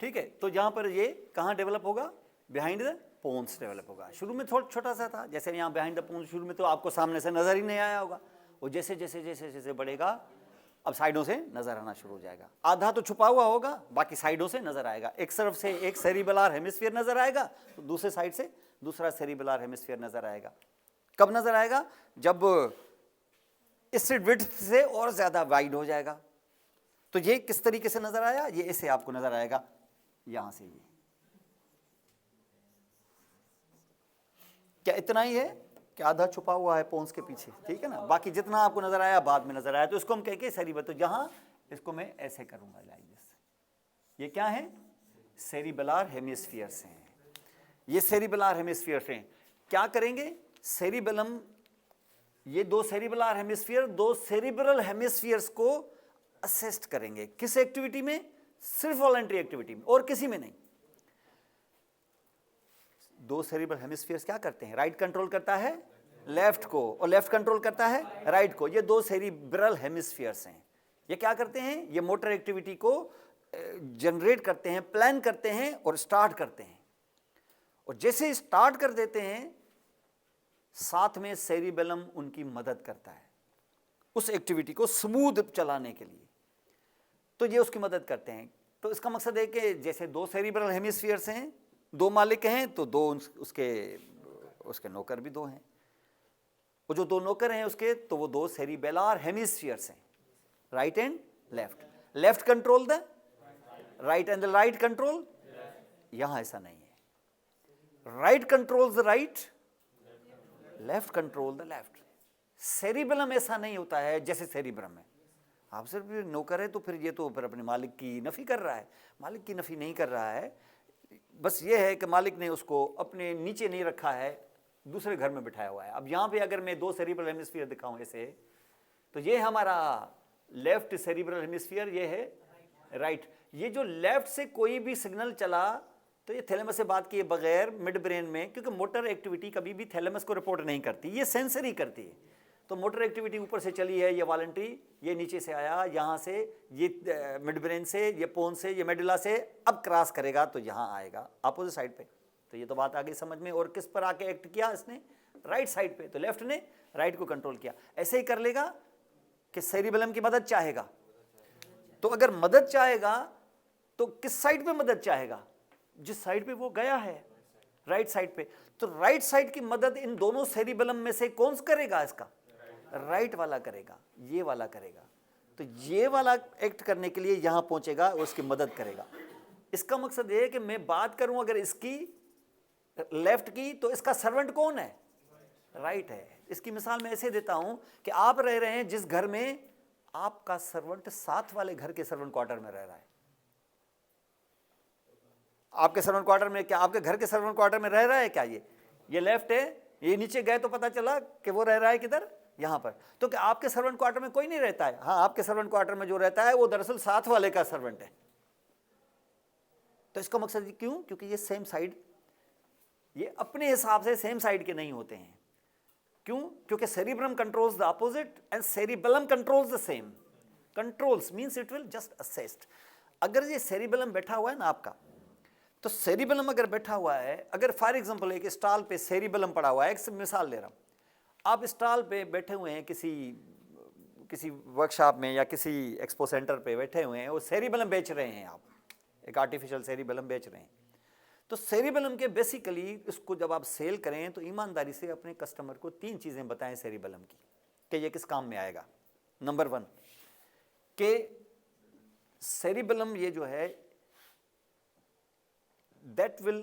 ठीक है। तो यहाँ पर ये कहाँ डेवलप होगा? बिहाइंड द पोन्स डेवलप होगा। शुरू में थोड़ा छोटा सा था, जैसे यहाँ बिहाइंड द पोन्स शुरू में तो आपको सामने से नजर ही नहीं आया होगा, वो जैसे जैसे जैसे जैसे बढ़ेगा अब साइडों से नजर आना शुरू हो जाएगा। आधा तो छुपा हुआ होगा, बाकी साइडों से नजर आएगा। एक तरफ से एक सेरिबेलर हेमिस्फीयर नजर आएगा, तो दूसरे साइड से दूसरा सेरिबेलर हेमिस्फीयर नजर आएगा। कब नजर आएगा? जब इससे विड्थ से और ज्यादा वाइड हो जाएगा। तो ये किस तरीके से नजर आया? ये ऐसे आपको नजर आएगा, यहां से। ये क्या इतना ही है कि आधा छुपा हुआ है पोन्स के पीछे, ठीक है ना, बाकी जितना आपको नजर आया बाद में नजर आया, तो इसको हम कहेंगे सेरिबेलर। तो जहां इसको मैं ऐसे करूंगा, ये क्या है? सेरिबेलर हेमिस्फीयर्स हैं। ये सेरिबेलर हेमिस्फीयर्स हैं। क्या करेंगे? सेरिबेलम, ये दो सेरिबेलर हेमिस्फीयर, दो सेरिब्रल हेमिस्फीयर्स को असिस्ट करेंगे। किस एक्टिविटी में? सिर्फ वॉलंटरी एक्टिविटी में, और किसी में नहीं। दो सेरिब्रल हेमिस्फीयर्स क्या करते हैं? राइट कंट्रोल करता है लेफ्ट को, और लेफ्ट कंट्रोल करता है राइट को। ये दो सेरिब्रल हेमिस्फीयर्स हैं। ये क्या करते हैं? ये मोटर एक्टिविटी को जनरेट करते हैं, प्लान करते हैं और स्टार्ट करते हैं। और जैसे स्टार्ट कर देते हैं, साथ में सेरिबेलम उनकी मदद करता है उस एक्टिविटी को स्मूथ चलाने के लिए। तो ये उसकी मदद करते हैं। तो इसका मकसद है कि जैसे दो सेरिब्रल हेमिस्फीयर्स हैं, दो मालिक हैं, तो दो उसके नौकर भी दो हैं। और जो दो नौकर हैं उसके, तो वो दो सेरिबेलर हेमिस्फीयर्स हैं, right and left. Left control the right and the right control. यहां ऐसा नहीं है। Right control the right, left control the left. Cerebellum ऐसा नहीं होता है जैसे सेरिब्रम है। आप सिर्फ नौकर है तो फिर ये तो फिर अपने मालिक की नफी कर रहा है। मालिक की नफी नहीं कर रहा है, बस ये है कि मालिक ने उसको अपने नीचे नहीं रखा है, दूसरे घर में बिठाया हुआ है। अब यहाँ पे अगर मैं दो सेरिब्रल हेमिस्फीयर दिखाऊं ऐसे, तो ये हमारा लेफ्ट सेरिब्रल हेमिस्फीयर, ये है राइट। ये जो लेफ्ट से कोई भी सिग्नल चला तो ये थैलेमस से बात किए बगैर मिड ब्रेन में, क्योंकि मोटर एक्टिविटी कभी भी थैलेमस को रिपोर्ट नहीं करती, ये सेंसरी करती है। तो मोटर एक्टिविटी ऊपर से चली है, ये वॉलंटरी, ये नीचे से आया, यहाँ से ये मिड ब्रेन से, ये पोन से, ये मेडुला से, अब क्रॉस करेगा तो यहाँ आएगा अपोजिट साइड पे। तो ये तो बात आ गई समझ में। और किस पर आके एक्ट किया इसने? राइट साइड पे। तो लेफ्ट ने राइट को कंट्रोल किया। ऐसे ही कर लेगा कि सेरिबेलम की मदद चाहेगा। तो अगर मदद चाहेगा तो किस साइड पे मदद चाहेगा? जिस साइड पे वो गया है, राइट साइड पे। तो राइट साइड की मदद इन दोनों सेरिबेलम में से कौन सा करेगा? इसका राइट वाला करेगा, ये वाला करेगा। तो ये वाला एक्ट करने के लिए यहां पहुंचेगा और उसकी मदद करेगा। इसका मकसद ये है कि मैं बात करूं अगर इसकी लेफ्ट की, तो इसका सर्वेंट कौन है? राइट है। इसकी मिसाल मैं ऐसे देता हूं कि आप रह रहे हैं जिस घर में आपका सर्वेंट साथ वाले घर के सर्वेंट क्वार्टर में रह रहा है। आपके सर्वेंट क्वार्टर में क्या आपके घर के सर्वेंट क्वार्टर में रह रहा है क्या? ये लेफ्ट है, ये नीचे गए तो पता चला कि वो रह रहा है किधर, यहां पर। तो क्या आपके सर्वेंट क्वार्टर में कोई नहीं रहता है? हाँ, आपके सर्वेंट क्वार्टर में जो रहता है वो दरअसल साथ वाले का सर्वेंट है। तो इसका मकसद क्यों? क्योंकि ये सेम साइड, ये अपने हिसाब से सेम साइड के नहीं होते हैं। क्यों? क्योंकि cerebrum controls the opposite and cerebellum controls the same. Controls means it will just assist. अगर ये सेरिबेलम बैठा हुआ है ना आपका, तो सेरिबेलम अगर बैठा हुआ है, अगर फॉर एग्जांपल एक स्टॉल पे सेरिबेलम पड़ा हुआ है, एक मिसाल ले रहा हूं, आप स्टॉल पे बैठे हुए हैं किसी वर्कशॉप में या किसी एक्सपो सेंटर पे बैठे हुए हैं, वो सेरिबेलम बेच रहे हैं, आप एक आर्टिफिशियल सेरिबेलम बेच रहे हैं। तो सेरिबेलम के बेसिकली इसको जब आप सेल करें तो ईमानदारी से अपने कस्टमर को 3 चीज़ें बताएं सेरिबेलम की कि ये किस काम में आएगा। नंबर 1 कि सेरिबेलम ये जो है that will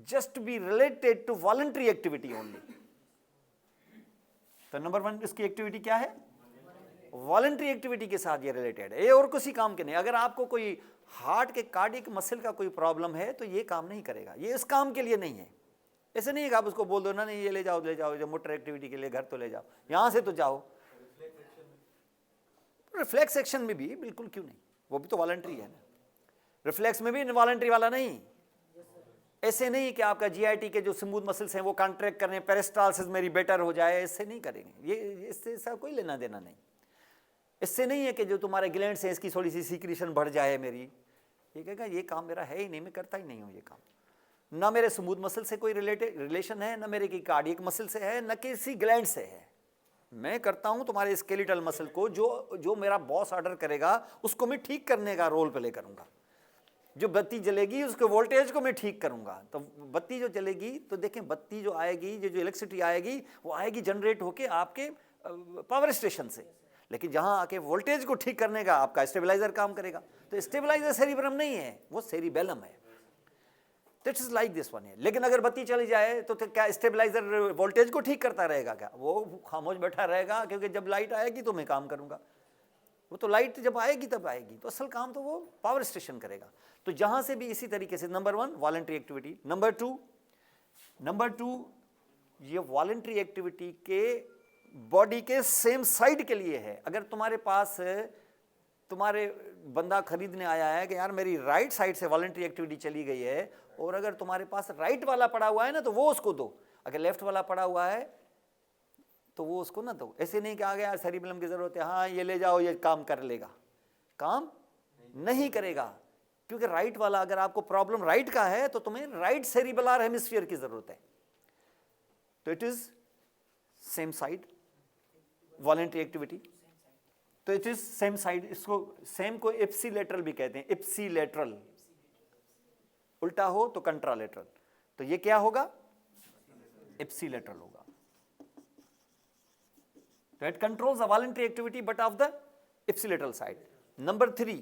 just be related to voluntary activity only. तो नंबर 1 इसकी एक्टिविटी क्या है? वॉलंटरी एक्टिविटी के साथ ये रिलेटेड है, ये और किसी काम के नहीं। अगर आपको कोई हार्ट के कार्डियक मसल का कोई प्रॉब्लम है तो ये काम नहीं करेगा, ये इस काम के लिए नहीं है। ऐसे नहीं है कि आप उसको बोल दो ना, नहीं ये ले जाओ जो मोटर एक्टिविटी के लिए घर तो ले जाओ, यहां से तो जाओ। रिफ्लेक्स एक्शन में भी बिल्कुल क्यों नहीं, वो भी तो वॉलंटरी है ना। रिफ्लेक्स में भी वॉलंटरी वाला नहीं। ऐसे नहीं कि आपका जीआईटी के जो स्मूथ मसल्स हैं वो कॉन्ट्रैक्ट करने, पेरिस्टाल्सिस मेरी बेटर हो जाए, ऐसे नहीं करेंगे। ये इससे इसका कोई लेना देना नहीं। इससे नहीं है कि जो तुम्हारे ग्लैंड्स हैं इसकी थोड़ी सी सीक्रेशन बढ़ जाए मेरी, ये कहेगा ये काम मेरा है ही नहीं, मैं करता ही नहीं हूँ ये काम। ना मेरे स्मूथ मसल से कोई रिलेशन है, ना मेरे की कार्डियक मसल से है, ना किसी ग्लैंड से है। मैं करता हूँ तुम्हारे स्केलेटल मसल को, जो मेरा बॉस ऑर्डर करेगा उसको मैं ठीक करने का रोल प्ले करूँगा। जो बत्ती जलेगी उसके वोल्टेज को मैं ठीक करूँगा। तो बत्ती जो जलेगी तो देखें, बत्ती जो आएगी, जो इलेक्ट्रिसिटी आएगी वो आएगी जनरेट होके आपके पावर स्टेशन से, लेकिन जहां आके वोल्टेज को ठीक करने का आपका स्टेबलाइजर काम करेगा। तो स्टेबलाइजर सेरिब्रम नहीं है, वो सेरिबेलम है। This is like this one है। लेकिन अगर बत्ती चली जाए तो क्या स्टेबलाइजर वोल्टेज को ठीक करता रहेगा क्या? वो खामोश बैठा रहेगा, क्योंकि जब लाइट आएगी तो मैं काम करूंगा। वो तो लाइट जब आएगी तब आएगी, तो असल काम तो वो पावर स्टेशन करेगा। तो जहां से भी इसी तरीके से number 1 voluntary activity, number two ये वॉलंटरी एक्टिविटी के बॉडी के सेम साइड के लिए है। अगर तुम्हारे पास तुम्हारे बंदा खरीदने आया है कि यार मेरी राइट साइड से वॉलंटरी एक्टिविटी चली गई है, और अगर तुम्हारे पास राइट वाला पड़ा हुआ है ना तो वो उसको दो, अगर लेफ्ट वाला पड़ा हुआ है तो वो उसको ना दो। ऐसे नहीं कि आ गया सेरिबेलम की जरूरत है, हाँ ये ले जाओ ये काम कर लेगा, काम नहीं करेगा। क्योंकि राइट वाला, अगर आपको प्रॉब्लम राइट का है तो तुम्हें राइट सेरिबेलर हेमिस्फीयर की जरूरत है। तो it is same side voluntary activity, तो इट इज सेम साइड। इसको सेम को इप्सिलेटरल भी कहते हैं, इप्सिलेटरल, उल्टा हो तो कंट्रालेटरल। तो ये क्या होगा? इप्सिलेटरल होगा। तो it controls the voluntary activity but of the ipsilateral side. Number 3,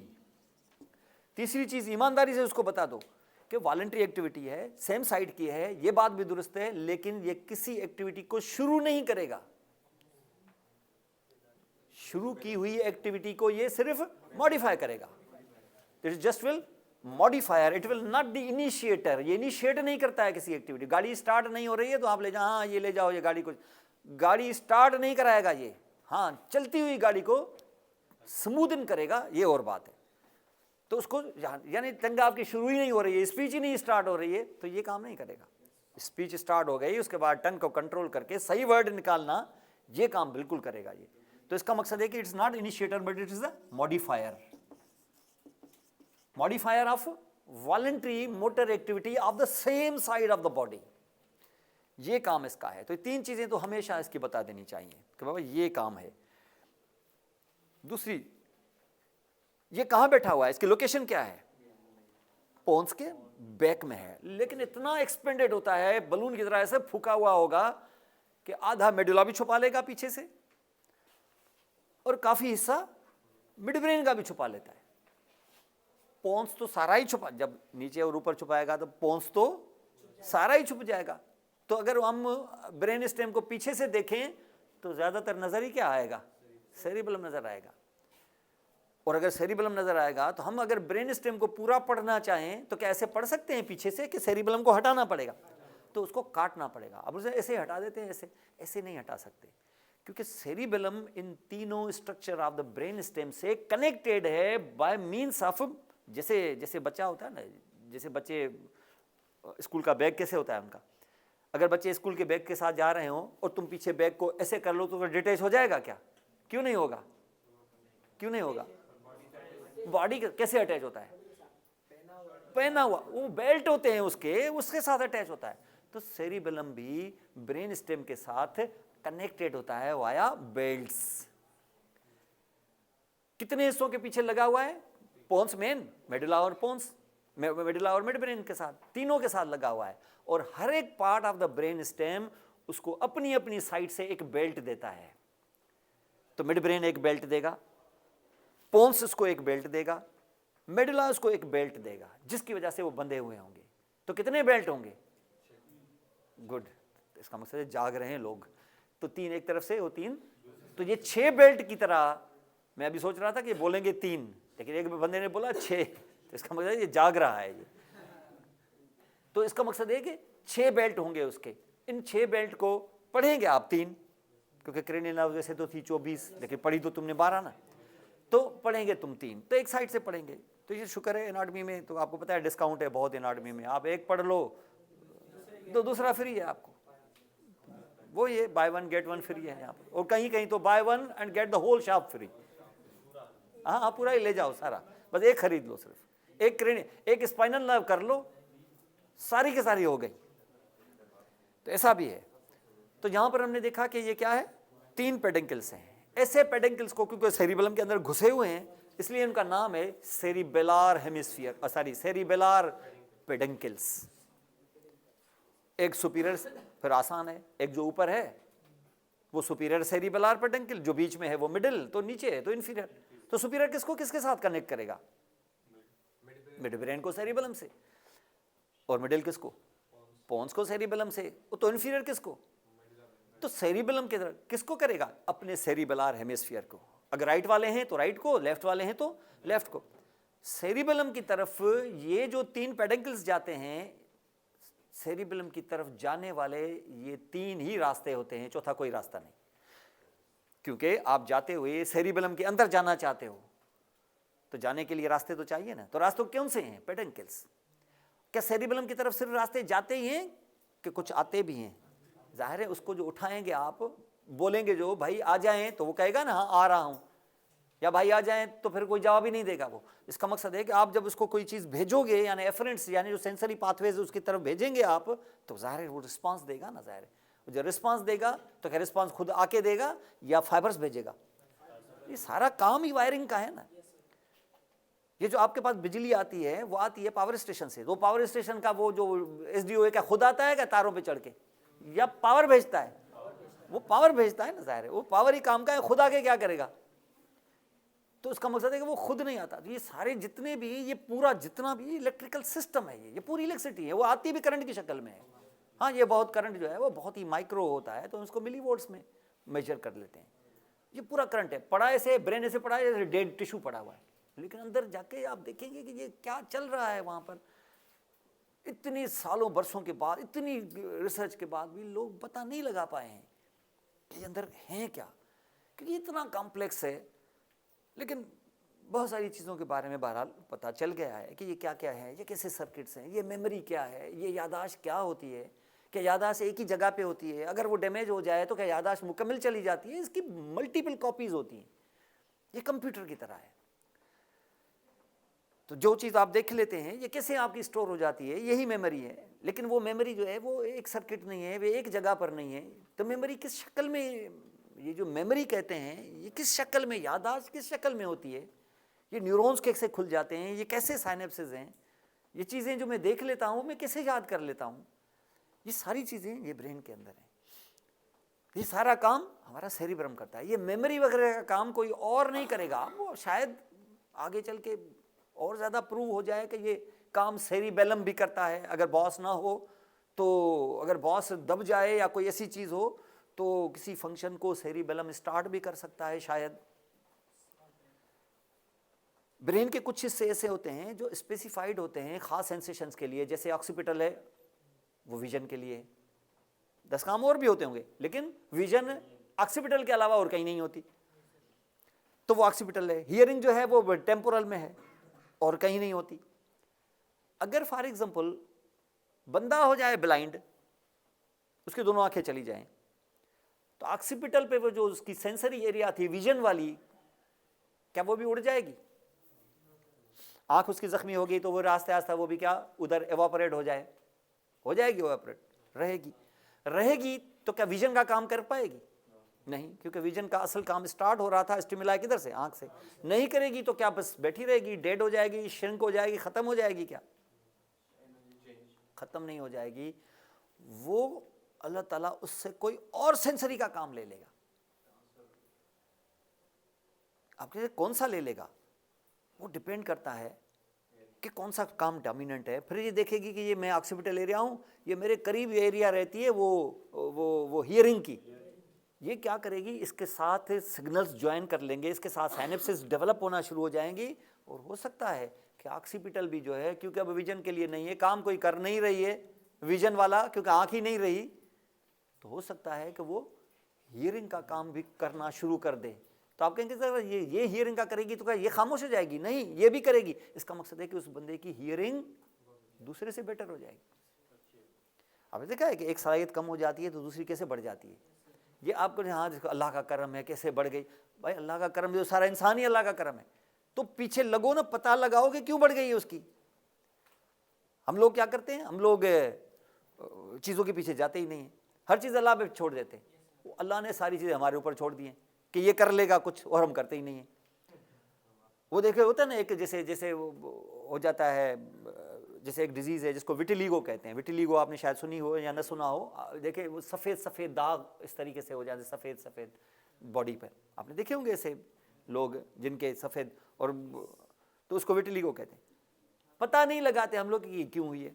तीसरी चीज ईमानदारी से उसको बता दो कि वॉलंटरी एक्टिविटी है, सेम साइड की है, ये बात भी दुरुस्त है, लेकिन ये किसी एक्टिविटी को शुरू नहीं करेगा। शुरू की हुई एक्टिविटी को ये सिर्फ मॉडिफाई करेगा। It just will modifier, it will not the initiator. ये इनिशिएट नहीं करता है किसी एक्टिविटी। गाड़ी स्टार्ट नहीं हो रही है तो आप ले जाओ, हाँ ये ले जाओ, ये गाड़ी को, गाड़ी स्टार्ट नहीं कराएगा ये, हाँ चलती हुई गाड़ी को स्मूदन करेगा, ये और बात है। तो उसको यानी टंग आपकी शुरू ही नहीं हो रही है, स्पीच ही नहीं स्टार्ट हो रही है, तो ये काम नहीं करेगा। स्पीच स्टार्ट हो गई, उसके बाद टंग को कंट्रोल करके सही वर्ड निकालना, ये काम बिल्कुल करेगा ये। तो इसका मकसद है कि it's not initiator but it is the modifier, modifier of voluntary motor activity of the same side of the body. ये काम इसका है। तो 3 चीजें तो हमेशा इसकी बता देनी चाहिए कि बाबा ये काम है। दूसरी, ये कहां बैठा हुआ है, इसकी लोकेशन क्या है? पोन्स के बैक में है, लेकिन इतना एक्सपेंडेड होता है, बलून की तरह ऐसे फूका हुआ होगा कि आधा मेडुला भी छुपा लेगा पीछे से, और काफी हिस्सा मिड ब्रेन का भी छुपा लेता है। पोन्स तो सारा ही छुपा, जब नीचे और ऊपर छुपाएगा तो पोन्स तो सारा ही छुप जाएगा। तो अगर हम ब्रेन स्टेम को पीछे से देखें तो ज़्यादातर नज़र ही क्या आएगा, सेरिबेलम नज़र आएगा। और अगर सेरिबेलम नज़र आएगा तो हम अगर ब्रेन स्टेम को पूरा पढ़ना चाहें तो क्या ऐसे पढ़ सकते हैं पीछे से कि सेरिबेलम को हटाना पड़ेगा, तो उसको काटना पड़ेगा। अब उसे ऐसे हटा देते हैं, ऐसे ऐसे नहीं हटा सकते, क्योंकि सेरिबेलम इन तीनों structure of the brain stem से कनेक्टेड है बाय मीन्स ऑफ, जैसे जैसे बच्चा होता है ना, जैसे बच्चे स्कूल का बैग कैसे होता है उनका, अगर बच्चे स्कूल के बैग के साथ जा रहे हो और तुम पीछे बैग को ऐसे कर लो तो डिटैच हो जाएगा क्या? क्यों नहीं होगा? क्यों नहीं होगा? बॉडी कैसे अटैच होता है? पहना हुआ, वो बेल्ट होते हैं उसके साथ अटैच होता है। तो सेरिबेलम भी ब्रेन स्टेम के साथ कनेक्टेड होता है वाया बेल्ट्स। कितने हिस्सों के पीछे लगा हुआ है? पोन्स मेन, मेडुला और पोन्स, मेडुला और मिड ब्रेन के साथ, तीनों के साथ लगा हुआ है। और हर एक part of the brain stem उसको अपनी अपनी साइड से एक बेल्ट देता है। तो मिड ब्रेन एक बेल्ट देगा, पोन्स उसको एक बेल्ट देगा, मेडुला उसको एक बेल्ट देगा, जिसकी वजह से वो बंधे हुए होंगे। तो कितने बेल्ट होंगे? गुड, इसका मतलब है जाग रहे हैं लोग। तो 3 एक तरफ से, वो 3, तो ये 6 बेल्ट की तरह। मैं अभी सोच रहा था कि बोलेंगे 3, लेकिन एक बंदे ने बोला 6, तो इसका मतलब ये जाग रहा है ये। तो इसका मकसद है कि 6 बेल्ट होंगे उसके। इन 6 बेल्ट को पढ़ेंगे आप 3, क्योंकि क्रेनियल नर्व जैसे तो थी 24, लेकिन पढ़ी तो तुमने 12 ना, तो पढ़ेंगे तुम 3, तो एक साइड से पढ़ेंगे। तो ये शुक्र है एनाटॉमी में तो आपको पता है डिस्काउंट है बहुत एनाटॉमी में, आप एक पढ़ लो तो दूसरा फ्री है आपको, वो ये बाय 1 गेट 1 फ्री है यहाँ पर। और कहीं कहीं तो buy 1 and get the whole shop free. हाँ, पूरा ही ले जाओ सारा, बस एक खरीद लो, सिर्फ एक स्पाइनल नर्व कर लो, सारी की सारी हो गई। तो ऐसा भी है। तो यहां पर हमने देखा कि ये क्या है, 3 पेडेंकल्स हैं। ऐसे पेडेंकल्स को क्योंकि सेरिबेलम के अंदर घुसे हुए हैं इसलिए उनका नाम है सेरिबेलार हेमिस्फीयर, सेरिबेलार पेडेंकल्स। एक सुपीरियर, फिर आसान है, एक जो ऊपर है वो सुपीरियर सेरिबेलार पेडेंकल, जो बीच में है वो मिडिल, तो नीचे है तो इंफीरियर। तो सुपीरियर किसको किसके साथ कनेक्ट करेगा? मिड ब्रेन को सेरिबेलम से, और मिडिल किसको? पोन्स को सेरिबेलम से। तो इंफीरियर किसको? तो सेरिबेलम के तरफ किसको करेगा? अपने सेरिबेलार हेमिस्फीयर को। अगर राइट वाले हैं तो राइट को, लेफ्ट वाले हैं तो लेफ्ट को। सेरिबेलम की तरफ ये जो 3 पेडेंकल्स जाते हैं, सेरिबेलम की तरफ जाने वाले ये 3 ही रास्ते होते हैं, चौथा कोई रास्ता नहीं। क्योंकि आप जाते हुए सेरिबेलम के अंदर जाना चाहते हो तो जाने के लिए रास्ते तो चाहिए ना। तो रास्ते कौन से हैं? पेडेंकल्स। क्या सेरिबेलम की तरफ सिर्फ रास्ते जाते ही हैं कि कुछ आते भी हैं? जाहिर है उसको जो उठाएंगे आप, बोलेंगे जो भाई आ जाएं तो वो कहेगा ना हाँ आ रहा हूं, या भाई आ जाएं तो फिर कोई जवाब ही नहीं देगा वो। इसका मकसद है कि आप जब उसको कोई चीज़ भेजोगे, यानी एफरेंट्स यानी जो सेंसरी पाथवेज उसकी तरफ भेजेंगे आप, तो जाहिर है वो रिस्पांस देगा ना। जाहिर है जो रिस्पांस देगा तो क्या रिस्पांस खुद आके देगा या फाइबर्स भेजेगा? ये सारा काम ही वायरिंग का है ना। ये जो आपके पास बिजली आती है वो आती है पावर स्टेशन से। वो पावर स्टेशन का वो जो SDO है क्या खुद आता है क्या तारों पे चढ़ के, या पावर भेजता है? वो पावर भेजता है ना। जाहिर है वो पावर ही काम का है, खुद आके क्या करेगा? तो उसका मकसद है कि वो खुद नहीं आता। तो ये सारे जितने भी, ये पूरा जितना भी इलेक्ट्रिकल सिस्टम है, ये पूरी इलेक्ट्रिसिटी है, वो आती भी करंट की शक्ल में है। हाँ, ये बहुत करंट जो है वो बहुत ही माइक्रो होता है, तो उसको मिली वोल्ट्स में मेजर कर लेते हैं। ये पूरा करंट है, पड़ा ऐसे ब्रेन ऐसे पड़ा है, डेड टिश्यू पड़ा हुआ है, लेकिन अंदर जाके आप देखेंगे कि ये क्या चल रहा है वहाँ पर। इतनी सालों बरसों के बाद, इतनी रिसर्च के बाद भी लोग पता नहीं लगा पाए हैं कि अंदर है क्या, क्योंकि इतना कॉम्प्लेक्स है। लेकिन बहुत सारी चीज़ों के बारे में बहरहाल पता चल गया है कि ये क्या क्या है, ये कैसे सर्किट्स हैं, ये मेमोरी क्या है, ये याददाश्त क्या होती है, क्या याददाश्त एक ही जगह पे होती है, अगर वो डैमेज हो जाए तो क्या याददाश्त मुकम्मल चली जाती है? इसकी मल्टीपल कॉपीज़ होती हैं। ये कंप्यूटर की तरह है। तो जो चीज़ आप देख लेते हैं ये कैसे आपकी स्टोर हो जाती है, यही मेमोरी है। लेकिन वो मेमोरी जो है वो एक सर्किट नहीं है, वे एक जगह पर नहीं है। तो मेमोरी किस शक्ल में, ये जो मेमोरी कहते हैं ये किस शक्ल में, याददाश्त किस शक्ल में होती है, ये न्यूरॉन्स कैसे खुल जाते हैं, ये कैसे साइनेप्सेस हैं, ये चीज़ें जो मैं देख लेता हूँ मैं कैसे याद कर लेता हूँ, ये सारी चीज़ें ये ब्रेन के अंदर हैं। ये सारा काम हमारा सेरिब्रम करता है। ये मेमोरी वगैरह का काम कोई और नहीं करेगा। वो शायद आगे चल के और ज़्यादा प्रूव हो जाए कि ये काम सेरिबेलम भी करता है। अगर बॉस ना हो तो अगर बॉस दब जाए या कोई ऐसी चीज़ हो तो किसी फंक्शन को सेरिबेलम स्टार्ट भी कर सकता है शायद। ब्रेन के कुछ हिस्से ऐसे होते हैं जो स्पेसिफाइड होते हैं खास सेंसेशंस के लिए, जैसे ऑक्सीपिटल है वो विजन के लिए, 10 काम और भी होते होंगे लेकिन विजन ऑक्सीपिटल के अलावा और कहीं नहीं होती, तो वो ऑक्सीपिटल है। हियरिंग जो है वो टेम्पोरल में है और कहीं नहीं होती। अगर फॉर एग्जांपल बंदा हो जाए ब्लाइंड, उसकी दोनों आंखें चली जाएं, तो ऑक्सीपिटल पे वो जो उसकी सेंसरी एरिया थी विजन वाली, क्या वो भी उड़ जाएगी? आंख उसकी जख्मी होगी तो वो रास्ते आस्ते वो भी क्या उधर एवापोरेट हो जाएगी एवापोरेट रहेगी तो क्या विजन का काम कर पाएगी? नहीं, क्योंकि विजन का असल काम स्टार्ट हो रहा था स्टिमुलाई किधर से, आंख से। नहीं करेगी तो क्या बस बैठी रहेगी, डेड हो जाएगी, श्रिंक हो जाएगी, खत्म हो जाएगी? क्या खत्म नहीं हो जाएगी, वो अल्लाह ताला उससे कोई और सेंसरी का काम ले लेगा। आपके कौन सा ले लेगा वो डिपेंड करता है कि कौन सा काम डोमिनेंट है। फिर ये देखेगी कि ये मैं ऑक्सीपिटल एरिया हूँ, ये मेरे करीब एरिया रहती है वो हियरिंग की, ये क्या करेगी, इसके साथ सिग्नल्स ज्वाइन कर लेंगे, इसके साथ साइनेप्सिस डेवलप होना शुरू हो जाएंगी, और हो सकता है कि ऑक्सीपिटल भी जो है, क्योंकि अब विजन के लिए नहीं है, काम कोई कर नहीं रही है विजन वाला, क्योंकि आँख ही नहीं रही, तो हो सकता है कि वो हियरिंग का काम भी करना शुरू कर दे। तो आप कहेंगे सर ये हियरिंग का करेगी तो क्या ये खामोश हो जाएगी? नहीं, ये भी करेगी। इसका मकसद है कि उस बंदे की हियरिंग दूसरे से बेटर हो जाएगी। आपने देखा है कि एक सलाहियत कम हो जाती है तो दूसरी कैसे बढ़ जाती है। ये आपको हाँ जिसको अल्लाह का करम है कैसे बढ़ गई, भाई अल्लाह का करम जो सारा इंसान ही अल्लाह का करम है, तो पीछे लगो ना, पता लगाओ कि क्यों बढ़ गई है उसकी। हम लोग क्या करते हैं, हम लोग चीज़ों के पीछे जाते ही नहीं हैं, हर चीज़ अल्लाह पे छोड़ देते हैं। अल्लाह ने सारी चीज़ें हमारे ऊपर छोड़ दी हैं कि ये कर लेगा कुछ, और हम करते ही नहीं हैं। वो देखे होता है ना, एक जैसे हो जाता है, जैसे एक डिजीज़ है जिसको विटिलिगो कहते हैं। विटिलिगो आपने शायद सुनी हो या न सुना हो। देखे वो सफ़ेद सफ़ेद दाग इस तरीके से हो जाते, सफ़ेद सफ़ेद बॉडी पर, आपने देखे होंगे ऐसे लोग जिनके सफ़ेद, और तो उसको विटिलिगो कहते हैं। पता नहीं लगाते हम लोग कि ये क्यों हुई है।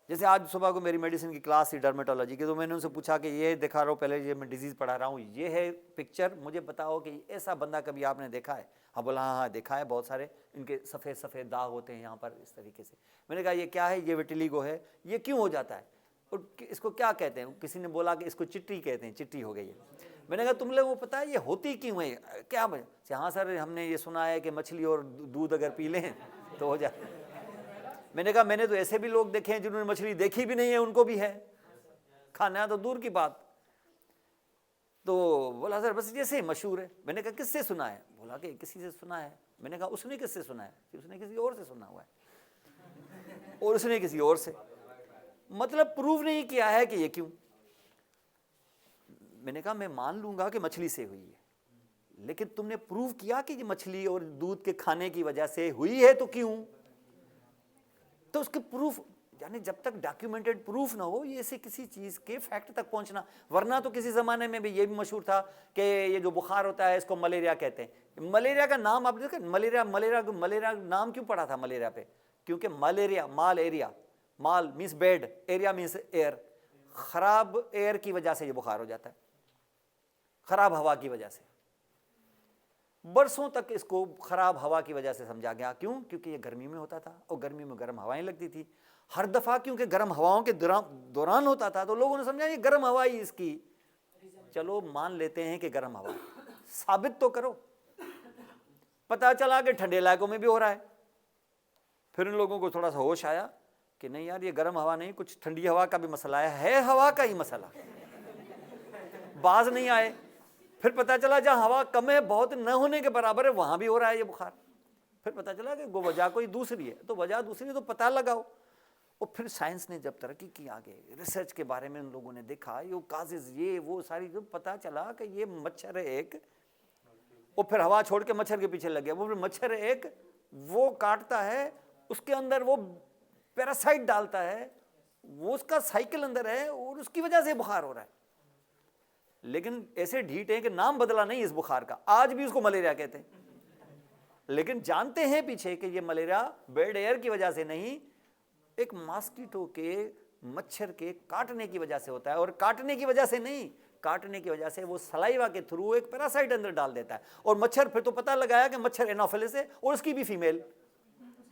जैसे आज सुबह को मेरी मेडिसिन की क्लास थी डर्मेटोलॉजी की, तो मैंने उनसे पूछा कि ये दिखा रहा हूँ, पहले ये मैं डिजीज़ पढ़ा रहा हूँ, ये है पिक्चर, मुझे बताओ कि ऐसा बंदा कभी आपने देखा है? हाँ बोला हाँ देखा है, बहुत सारे इनके सफ़ेद सफ़ेद दाग होते हैं यहाँ पर इस तरीके से। मैंने कहा ये क्या है? ये विटिलिगो है। ये क्यों हो जाता है और इसको क्या कहते हैं? किसी ने बोला कि इसको चिट्टी कहते हैं, चिट्टी हो गई है। मैंने कहा तुम लोग वो पता है ये होती क्यों है, क्या वजह? हाँ सर हमने ये सुना है कि मछली और दूध अगर पी लें तो हो जाता है। मैंने कहा मैंने तो ऐसे भी लोग देखे हैं जिन्होंने मछली देखी भी नहीं है, उनको भी है, खाना तो दूर की बात। तो बोला सर बस जैसे मशहूर है। मैंने कहा किससे सुना है? बोला कि किसी से सुना है। मैंने कहा उसने किससे सुना है? कि उसने किसी और से सुना हुआ है, और उसने किसी और से, मतलब प्रूव नहीं किया है कि ये क्यों। मैंने कहा मैं मान लूंगा कि मछली से हुई है, लेकिन तुमने प्रूव किया कि ये मछली और दूध के खाने की वजह से हुई है, तो क्यों? तो उसके प्रूफ, यानी जब तक डॉक्यूमेंटेड प्रूफ ना हो, ये ऐसे किसी चीज़ के फैक्ट तक पहुंचना। वरना तो किसी ज़माने में भी ये भी मशहूर था कि ये जो बुखार होता है इसको मलेरिया कहते हैं। मलेरिया का नाम आपने देखा? मलेरिया नाम क्यों पड़ा था मलेरिया पे? क्योंकि malaria, mal aria, mal means bad, aria means air, ख़राब एयर की वजह से ये बुखार हो जाता है, ख़राब हवा की वजह से। बरसों तक इसको खराब हवा की वजह से समझा गया। क्यों? क्योंकि ये गर्मी में होता था और गर्मी में गर्म हवाएं लगती थी हर दफ़ा, क्योंकि गर्म हवाओं के दौरान होता था, तो लोगों ने समझा ये गर्म हवा ही इसकी। चलो मान लेते हैं कि गर्म हवा, साबित तो करो। पता चला कि ठंडे इलाकों में भी हो रहा है। फिर इन लोगों को थोड़ा सा होश आया कि नहीं यार ये गर्म हवा नहीं, कुछ ठंडी हवा का भी मसला है हवा का ही मसला। बाज नहीं आए। फिर पता चला जहाँ हवा कम है, बहुत न होने के बराबर है, वहाँ भी हो रहा है ये बुखार। फिर पता चला कि वजह कोई दूसरी है, तो वजह दूसरी तो पता लगाओ। और फिर साइंस ने जब तरक्की की, आगे रिसर्च के बारे में उन लोगों ने देखा, ये काजेज ये वो सारी, जो पता चला कि ये मच्छर है एक, और फिर हवा छोड़ के मच्छर के पीछे लग गया। वो फिर मच्छर एक वो काटता है, उसके अंदर वो पैरासाइट डालता है, वो उसका साइकिल अंदर है, और उसकी वजह से बुखार हो रहा है। लेकिन ऐसे ढीठ हैं कि नाम बदला नहीं इस बुखार का, आज भी उसको मलेरिया कहते हैं। लेकिन जानते हैं पीछे कि ये मलेरिया बेड एयर की वजह से नहीं, एक मॉस्किटो के मच्छर के काटने की वजह से होता है, और काटने की वजह से नहीं, काटने की वजह से वो सलाइवा के थ्रू एक पैरासाइट अंदर डाल देता है, और मच्छर फिर तो पता लगाया कि मच्छर एनोफिलिस है और उसकी भी फीमेल।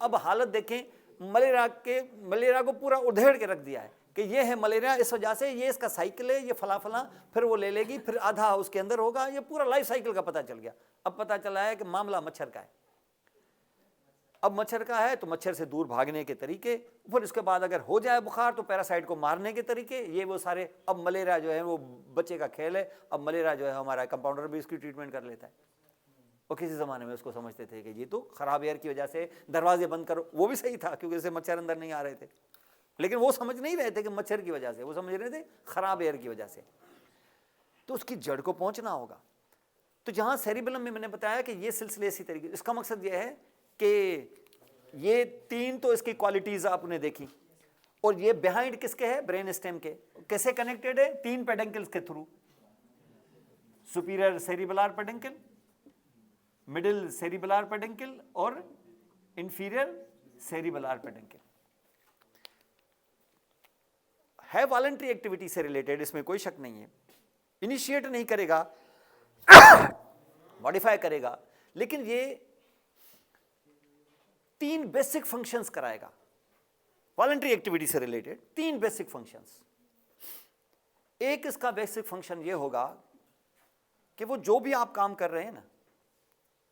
अब हालत देखें, मलेरिया को पूरा उधेड़ के रख दिया है कि ये है मलेरिया, इस वजह से ये इसका साइकिल है, ये फला फला, फिर वो ले लेगी, फिर आधा उसके अंदर होगा, ये पूरा लाइफ साइकिल का पता चल गया। अब पता चला है कि मामला मच्छर का है। अब मच्छर का है तो मच्छर से दूर भागने के तरीके, फिर उसके बाद अगर हो जाए बुखार तो पैरासाइट को मारने के तरीके, ये वो सारे। अब मलेरिया जो है वो बच्चे का खेल है। अब मलेरिया जो है हमारा कंपाउंडर भी इसकी ट्रीटमेंट कर लेता है। और किसी ज़माने में उसको समझते थे कि ये तो ख़राब एयर की वजह से दरवाजे बंद करो, वो भी सही था क्योंकि इससे मच्छर अंदर नहीं आ रहे थे, लेकिन वो समझ नहीं रहे थे कि मच्छर की वजह से, वो समझ रहे थे ख़राब एयर की वजह से। तो उसकी जड़ को पहुंचना होगा। तो जहाँ सेरिबेलम में मैंने बताया कि ये सिलसिले इसी तरीके, इसका मकसद ये है कि ये तीन तो इसकी क्वालिटीज़ आपने देखी, और ये बिहाइंड किसके है, ब्रेन स्टेम के। कैसे कनेक्टेड है, तीन पेडंकल्स के through, superior cerebellar peduncle, middle cerebellar peduncle और इंफीरियर सेरिबेलर पेडंकल। है वॉलंटरी एक्टिविटी से रिलेटेड, इसमें कोई शक नहीं है। इनिशिएट नहीं करेगा, मॉडिफाई करेगा, लेकिन ये तीन बेसिक फंक्शंस कराएगा। वॉलंटरी एक्टिविटी से रिलेटेड तीन बेसिक फंक्शंस। एक इसका बेसिक फंक्शन ये होगा कि वो जो भी आप काम कर रहे हैं ना,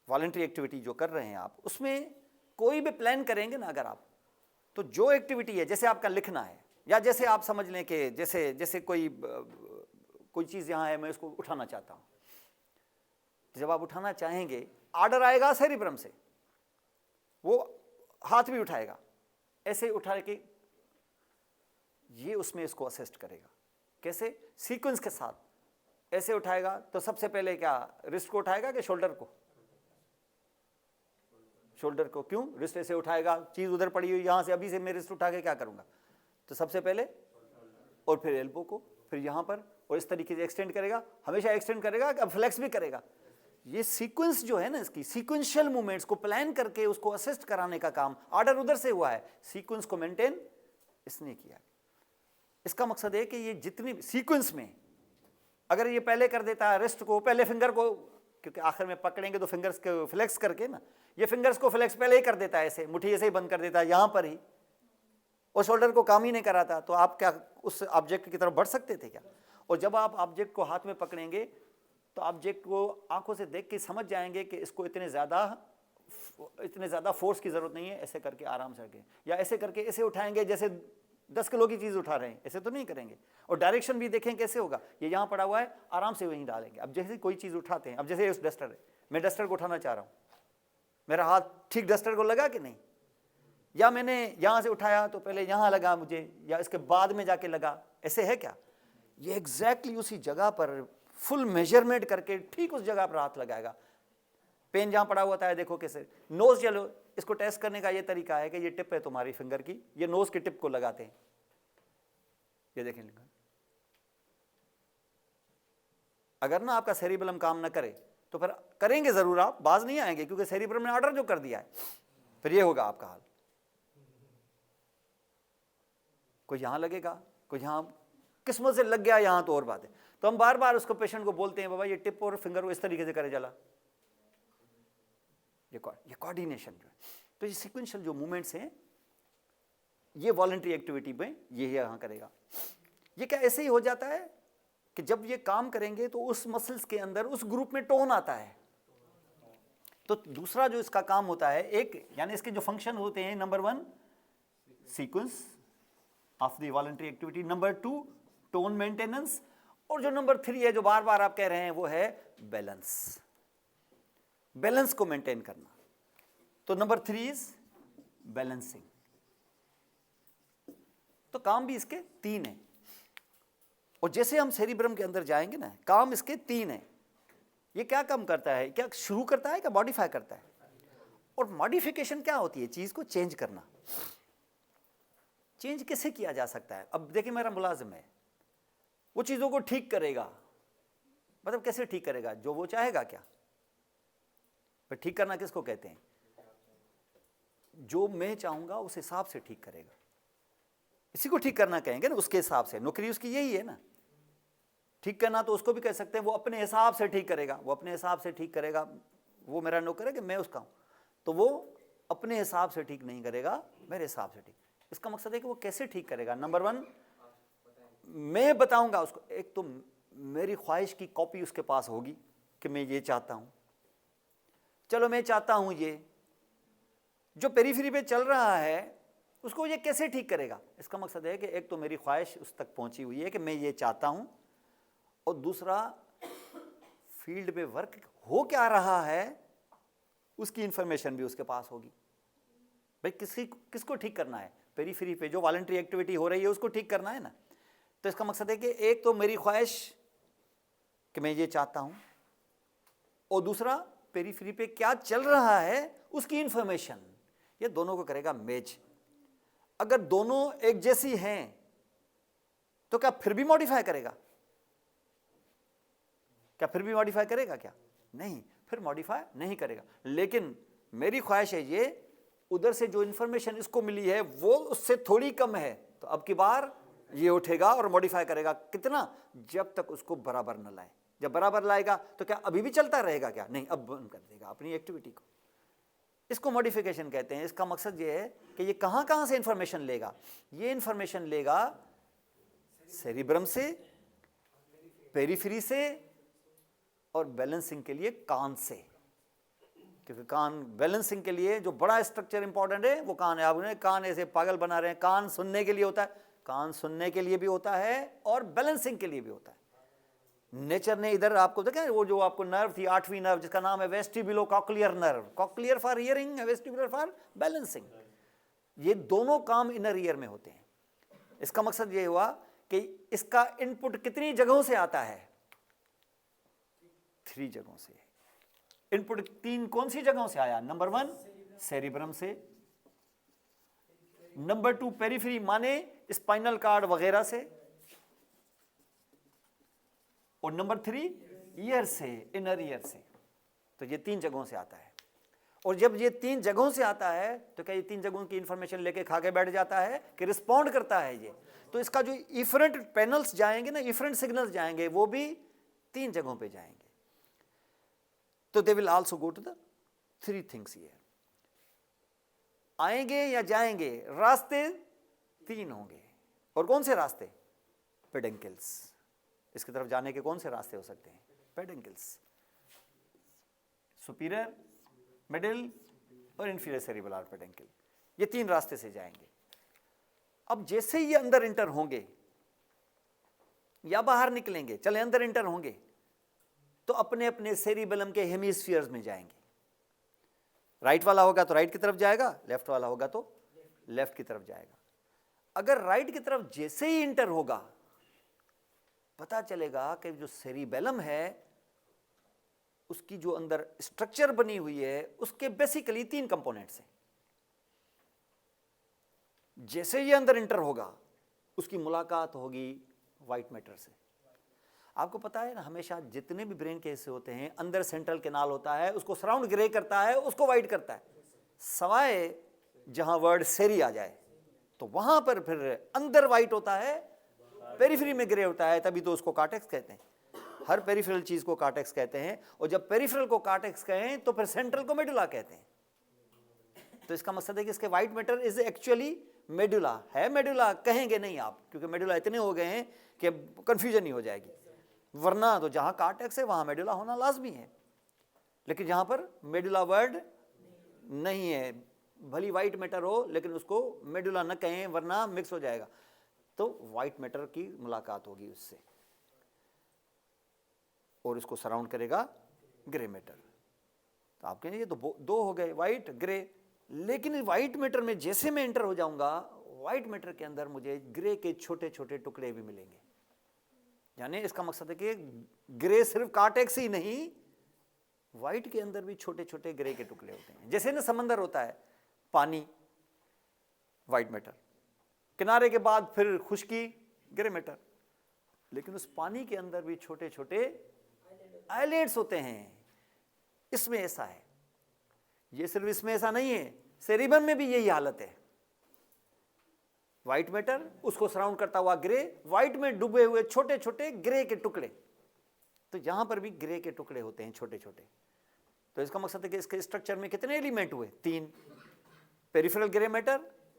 वॉलंटरी एक्टिविटी जो कर रहे हैं आप, उसमें कोई भी प्लान करेंगे ना अगर आप, तो जो एक्टिविटी है, जैसे आपका लिखना है, या जैसे आप समझ लें कि जैसे कोई चीज़ यहाँ है, मैं इसको उठाना चाहता हूँ। जब आप उठाना चाहेंगे, ऑर्डर आएगा सेरिब्रम से, वो हाथ भी उठाएगा, ऐसे उठा के ये उसमें इसको असिस्ट करेगा। कैसे, सीक्वेंस के साथ ऐसे उठाएगा। तो सबसे पहले क्या रिस्ट को उठाएगा कि शोल्डर को? शोल्डर को। क्यों? रिस्ट ऐसे उठाएगा, चीज उधर पड़ी हुई, यहां से अभी से मैं रिस्ट उठा के क्या करूंगा, तो सबसे पहले, और फिर एल्बो को, फिर यहां पर, और इस तरीके से एक्सटेंड करेगा, हमेशा एक्सटेंड करेगा, अब फ्लेक्स भी करेगा। ये सीक्वेंस जो है ना, इसकी सीक्वेंशियल मूवमेंट्स को प्लान करके उसको असिस्ट कराने का काम, ऑर्डर उधर से हुआ है, सीक्वेंस को मेंटेन इसने किया। इसका मकसद है कि ये जितनी सीक्वेंस में, अगर ये पहले कर देता है रिस्ट को, पहले फिंगर को, क्योंकि आखिर में पकड़ेंगे तो फिंगर्स को फ्लेक्स करके ना, ये फिंगर्स को फ्लेक्स पहले ही कर देता है, ऐसे मुट्ठी ऐसे ही बंद कर देता है यहां पर ही, और शोल्डर को काम ही नहीं कराता, तो आप क्या उस ऑब्जेक्ट की तरफ बढ़ सकते थे क्या? और जब आप ऑब्जेक्ट को हाथ में पकड़ेंगे तो ऑब्जेक्ट को आंखों से देख के समझ जाएंगे कि इसको इतने ज़्यादा फोर्स की ज़रूरत नहीं है, ऐसे करके आराम से रखें, या ऐसे करके ऐसे उठाएंगे जैसे 10 किलो की चीज़ उठा रहे हैं, ऐसे तो नहीं करेंगे। और डायरेक्शन भी देखें कैसे होगा, ये यहाँ पड़ा हुआ है, आराम से वहीं डालेंगे। अब जैसे कोई चीज़ उठाते हैं, अब जैसे इस डस्टर है, मैं डस्टर को उठाना चाह रहा हूँ, मेरा हाथ ठीक डस्टर को लगा कि नहीं, या मैंने यहाँ से उठाया तो पहले यहाँ लगा मुझे, या इसके बाद में जाके लगा, ऐसे है क्या? ये एग्जैक्टली उसी जगह पर फुल मेजरमेंट करके ठीक उस जगह पर हाथ लगाएगा। पेन जहाँ पड़ा हुआ था, देखो कैसे नोज, चलो इसको टेस्ट करने का ये तरीका है कि ये टिप है तुम्हारी फिंगर की, ये नोज की टिप को लगाते हैं, ये देखें। अगर ना आपका सेरिबेलम काम ना करे तो फिर करेंगे जरूर, आप बाज नहीं आएंगे, क्योंकि सेरिबेलम ने ऑर्डर जो कर दिया है, फिर ये होगा आपका हाल। कोई यहां लगेगा, कोई यहां, किस्मत से लग गया यहां तो और बात है। तो हम बार बार उसको पेशेंट को बोलते हैं, बाबा ये टिप और फिंगर को इस तरीके से करे चला, ये कोऑर्डिनेशन जो है। तो ये सीक्वेंशियल जो मूवमेंट्स हैं, ये वॉलंटरी एक्टिविटी में ये यहां करेगा। ये क्या ऐसे ही हो जाता है कि जब ये काम करेंगे तो उस मसल्स के अंदर उस ग्रुप में टोन आता है। तो दूसरा जो इसका काम होता है, एक यानी इसके जो फंक्शन होते हैं, number 1 sequence of the voluntary activity, number 2 tone maintenance, और जो नंबर 3 है जो बार बार आप कह रहे हैं वो है बैलेंस, बैलेंस को मेंटेन करना। तो नंबर 3 इज बैलेंसिंग। तो काम भी इसके 3 है। और जैसे हम सेरिब्रम के अंदर जाएंगे ना, काम इसके 3 है। ये क्या काम करता है, क्या शुरू करता है, क्या मॉडिफाई करता है? और मॉडिफिकेशन क्या होती है? चीज को चेंज करना। चेंज कैसे किया जा सकता है? अब देखिए, मेरा मुलाजिम है, वो चीजों को ठीक करेगा, मतलब कैसे ठीक करेगा? जो वो चाहेगा क्या? पर ठीक करना किसको कहते हैं? जो मैं चाहूंगा उस हिसाब से ठीक करेगा। इसी को ठीक करना कहेंगे ना, उसके हिसाब से। नौकरी उसकी यही है ना, ठीक करना। तो उसको भी कह सकते हैं वो अपने हिसाब से ठीक करेगा, वो अपने हिसाब से ठीक करेगा। वो मेरा नौकर है कि मैं उसका हूं, तो वो अपने हिसाब से ठीक नहीं करेगा, मेरे हिसाब से ठीक। इसका मकसद है कि वो कैसे ठीक करेगा। नंबर 1, मैं बताऊंगा उसको। एक तो मेरी ख्वाहिश की कॉपी उसके पास होगी कि मैं ये चाहता हूं, चलो मैं चाहता हूं ये, जो पेरीफेरी पे चल रहा है उसको ये कैसे ठीक करेगा। इसका मकसद है कि एक तो मेरी ख्वाहिश उस तक पहुंची हुई है कि मैं ये चाहता हूं, और दूसरा फील्ड पे वर्क हो क्या रहा है उसकी इंफॉर्मेशन भी उसके पास होगी। भाई किसको ठीक करना है, पेरीफेरी पे जो वॉलंटरी एक्टिविटी हो रही है उसको ठीक करना है ना। तो इसका मकसद है कि एक तो मेरी ख्वाहिश कि मैं ये चाहता हूं, और दूसरा पेरीफेरी पे क्या चल रहा है उसकी इंफॉर्मेशन। ये दोनों को करेगा मैच। अगर दोनों एक जैसी हैं तो क्या फिर भी मॉडिफाई करेगा? क्या फिर भी मॉडिफाई करेगा? क्या नहीं, फिर मॉडिफाई नहीं करेगा। लेकिन मेरी ख्वाहिश है ये, उधर से जो इंफॉर्मेशन इसको मिली है वो उससे थोड़ी कम है, तो अब की बार ये उठेगा और मॉडिफाई करेगा। कितना? जब तक उसको बराबर न लाए। जब बराबर लाएगा तो क्या अभी भी चलता रहेगा? क्या नहीं, अब बंद कर देगा अपनी एक्टिविटी को। इसको मॉडिफिकेशन कहते हैं। इसका मकसद ये है कि ये कहां कहां से इंफॉर्मेशन लेगा। ये इंफॉर्मेशन लेगा सेरिब्रम से, पेरीफेरी से, और बैलेंसिंग के लिए कान से। क्योंकि कान बैलेंसिंग के लिए जो बड़ा स्ट्रक्चर इंपॉर्टेंट है वो कान है। आपने कान ऐसे पागल बना रहे हैं। कान सुनने के लिए होता है, कान सुनने के लिए भी होता है और बैलेंसिंग के लिए भी होता है। नेचर ने इधर आपको देखा, वो जो आपको नर्व थी, 8वीं नर्व, जिसका नाम है vestibulo cochlear nerve. Cochlear for hearing, vestibular for balancing. ये दोनों काम इनर ईयर में होते हैं। इसका मकसद ये हुआ कि इसका इनपुट कितनी जगहों से आता है? 3 जगहों से। इनपुट 3 कौन सी जगहों से आया? नंबर 1 सेरिब्रम से, नंबर 2 पेरीफेरी माने स्पाइनल कार्ड वगैरह से, और नंबर 3 ईयर से, इनर ईयर से। तो ये 3 जगहों से आता है। और जब ये 3 जगहों से आता है तो क्या ये 3 जगहों की इंफॉर्मेशन लेके खा के बैठ जाता है कि रिस्पॉन्ड करता है ये? तो इसका जो इफरेंट पैनल्स जाएंगे ना, इफरेंट सिग्नल्स जाएंगे, वो भी 3 जगहों पे जाएंगे। तो they will also go to the 3 things here. आएंगे या जाएंगे, रास्ते 3 होंगे। और कौन से रास्ते? पेडंकल्स। इसकी तरफ जाने के कौन से रास्ते हो सकते हैं? पेडंकल्स। सुपीरियर, मिडिल और इंफीरियर सेरिबेलर पेडंकल, ये 3 रास्ते से जाएंगे। अब जैसे ही ये अंदर इंटर होंगे या बाहर निकलेंगे, चले अंदर इंटर होंगे, तो अपने अपने सेरिबेलम के हेमिस्फीयर्स में जाएंगे। राइट वाला होगा तो राइट की तरफ जाएगा, लेफ्ट वाला होगा तो लेफ्ट की तरफ जाएगा। अगर राइट की तरफ जैसे ही इंटर होगा, पता चलेगा कि जो सेरिबेलम है उसकी जो अंदर स्ट्रक्चर बनी हुई है उसके बेसिकली 3 कंपोनेंट्स हैं। जैसे ही अंदर इंटर होगा उसकी मुलाकात होगी व्हाइट मैटर से। आपको पता है ना, हमेशा जितने भी ब्रेन के हिस्से होते हैं, अंदर सेंट्रल कैनाल होता है, उसको सराउंड ग्रे करता है, उसको व्हाइट करता है, सवाए जहां वर्ड सेरी आ जाए तो वहां पर फिर अंदर व्हाइट होता है, पेरिफेरी में ग्रे होता है। तभी तो उसको कार्टेक्स कहते हैं। हर पेरिफेरल चीज को कार्टेक्स कहते हैं, और जब पेरिफेरल को कार्टेक्स कहें तो फिर सेंट्रल को मेडुला कहते हैं। तो इसका मकसद है कि इसके white matter is actually medulla है। मेडुला कहेंगे नहीं आप, क्योंकि मेडुला इतने हो गए हैं कि कंफ्यूजन नहीं हो जाएगी। वरना तो जहां कार्टेक्स है वहां मेडुला होना लाजमी है, लेकिन जहां पर मेडुला वर्ड नहीं है, भली व्हाइट मैटर हो लेकिन उसको मेडुला न कहें वरना मिक्स हो जाएगा। तो व्हाइट मैटर की मुलाकात होगी उससे, और इसको सराउंड करेगा ग्रे मैटर। तो आप कहेंगे ये तो 2 हो गए, व्हाइट ग्रे। लेकिन व्हाइट मैटर में जैसे मैं एंटर हो जाऊंगा, व्हाइट मैटर के अंदर मुझे ग्रे के छोटे छोटे टुकड़े भी मिलेंगे। यानी इसका मकसद है कि ग्रे सिर्फ कार्टेक्स ही नहीं, व्हाइट के अंदर भी छोटे छोटे ग्रे के टुकड़े होते हैं। जैसे ना समंदर होता है, पानी व्हाइट मैटर, किनारे के बाद फिर खुश्की ग्रे मैटर, लेकिन उस पानी के अंदर भी छोटे छोटे आइलैंड्स होते हैं। इसमें ऐसा है। ये सिर्फ इसमें ऐसा नहीं है, सेरिबम में भी यही हालत है। व्हाइट मैटर, उसको सराउंड करता हुआ ग्रे, व्हाइट में डूबे हुए छोटे छोटे ग्रे के टुकड़े। तो यहां पर भी ग्रे के टुकड़े होते हैं छोटे छोटे। तो इसका मकसद है कि इसके स्ट्रक्चर में कितने एलिमेंट हुए? 3। पेरिफेरल ग्रे मैटर,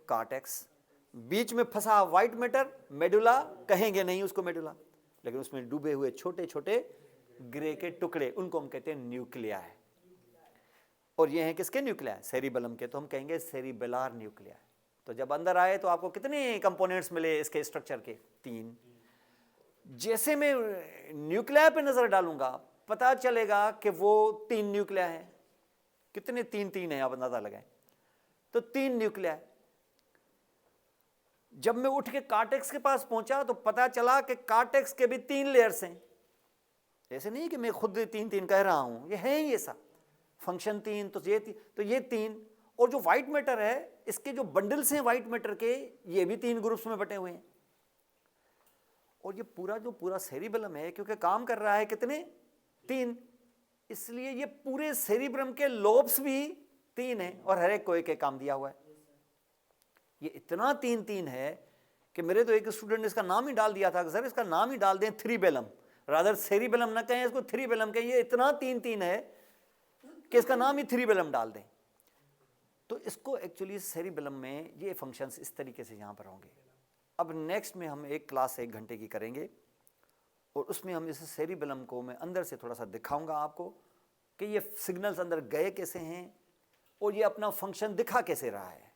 कॉर्टेक्स, बीच में फंसा व्हाइट मैटर, मेडुला कहेंगे नहीं उसको मेडुला, लेकिन उसमें डूबे हुए छोटे छोटे ग्रे के टुकड़े, उनको हम कहते हैं न्यूक्लिया है। और ये हैं किसके न्यूक्लिया? सेरिबेलम के, तो हम कहेंगे सेरिबेलार न्यूक्लिया। तो जब अंदर आए तो आपको कितने कंपोनेंट्स मिले इसके स्ट्रक्चर के? 3। जैसे मैं न्यूक्लिया पे नजर डालूंगा पता चलेगा कि वो 3 न्यूक्लिया है। कितने? 3 है, आप अंदाजा लगाएं। तो 3 न्यूक्लिया है। जब मैं उठ के कार्टेक्स के पास पहुंचा तो पता चला कि कार्टेक्स के भी 3 लेयर्स हैं। ऐसे नहीं कि मैं खुद 3 कह रहा हूं, ये है ही ऐसा। फंक्शन 3, तो ये 3। और जो व्हाइट मैटर है, इसके जो बंडल्स हैं व्हाइट मैटर के, ये भी 3 ग्रुप्स में बटे हुए हैं। और ये पूरा सेरिबेलम है, क्योंकि काम कर रहा है कितने? 3। इसलिए ये पूरे सेरिब्रम के लोब्स भी 3 हैं और हर एक को एक काम दिया हुआ है। ये इतना 3 है कि मेरे तो एक स्टूडेंट ने इसका नाम ही डाल दिया था कि सर इसका नाम ही डाल दें थ्रीबेलम, रादर सेरिबेलम ना कहें, इसको थ्रीबेलम कहें। ये इतना 3 है कि इसका नाम ही थ्रीबेलम डाल दें। तो इसको एक्चुअली सेरिबेलम में ये फंक्शंस इस तरीके से यहां पर होंगे। अब नेक्स्ट में हम एक क्लास 1 घंटे की करेंगे और उसमें हम इस सेरिबेलम को मैं अंदर से थोड़ा सा दिखाऊंगा आपको कि ये सिग्नल्स अंदर गए कैसे हैं और ये अपना फंक्शन दिखा कैसे रहा है।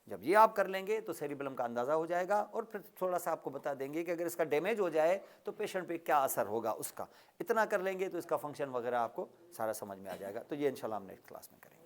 जब ये आप कर लेंगे तो सेरिबेलम का अंदाज़ा हो जाएगा और फिर थोड़ा सा आपको बता देंगे कि अगर इसका डैमेज हो जाए तो पेशेंट पे क्या असर होगा उसका। इतना कर लेंगे तो इसका फंक्शन वगैरह आपको सारा समझ में आ जाएगा। तो ये इंशाल्लाह हम नेक्स्ट क्लास में करेंगे।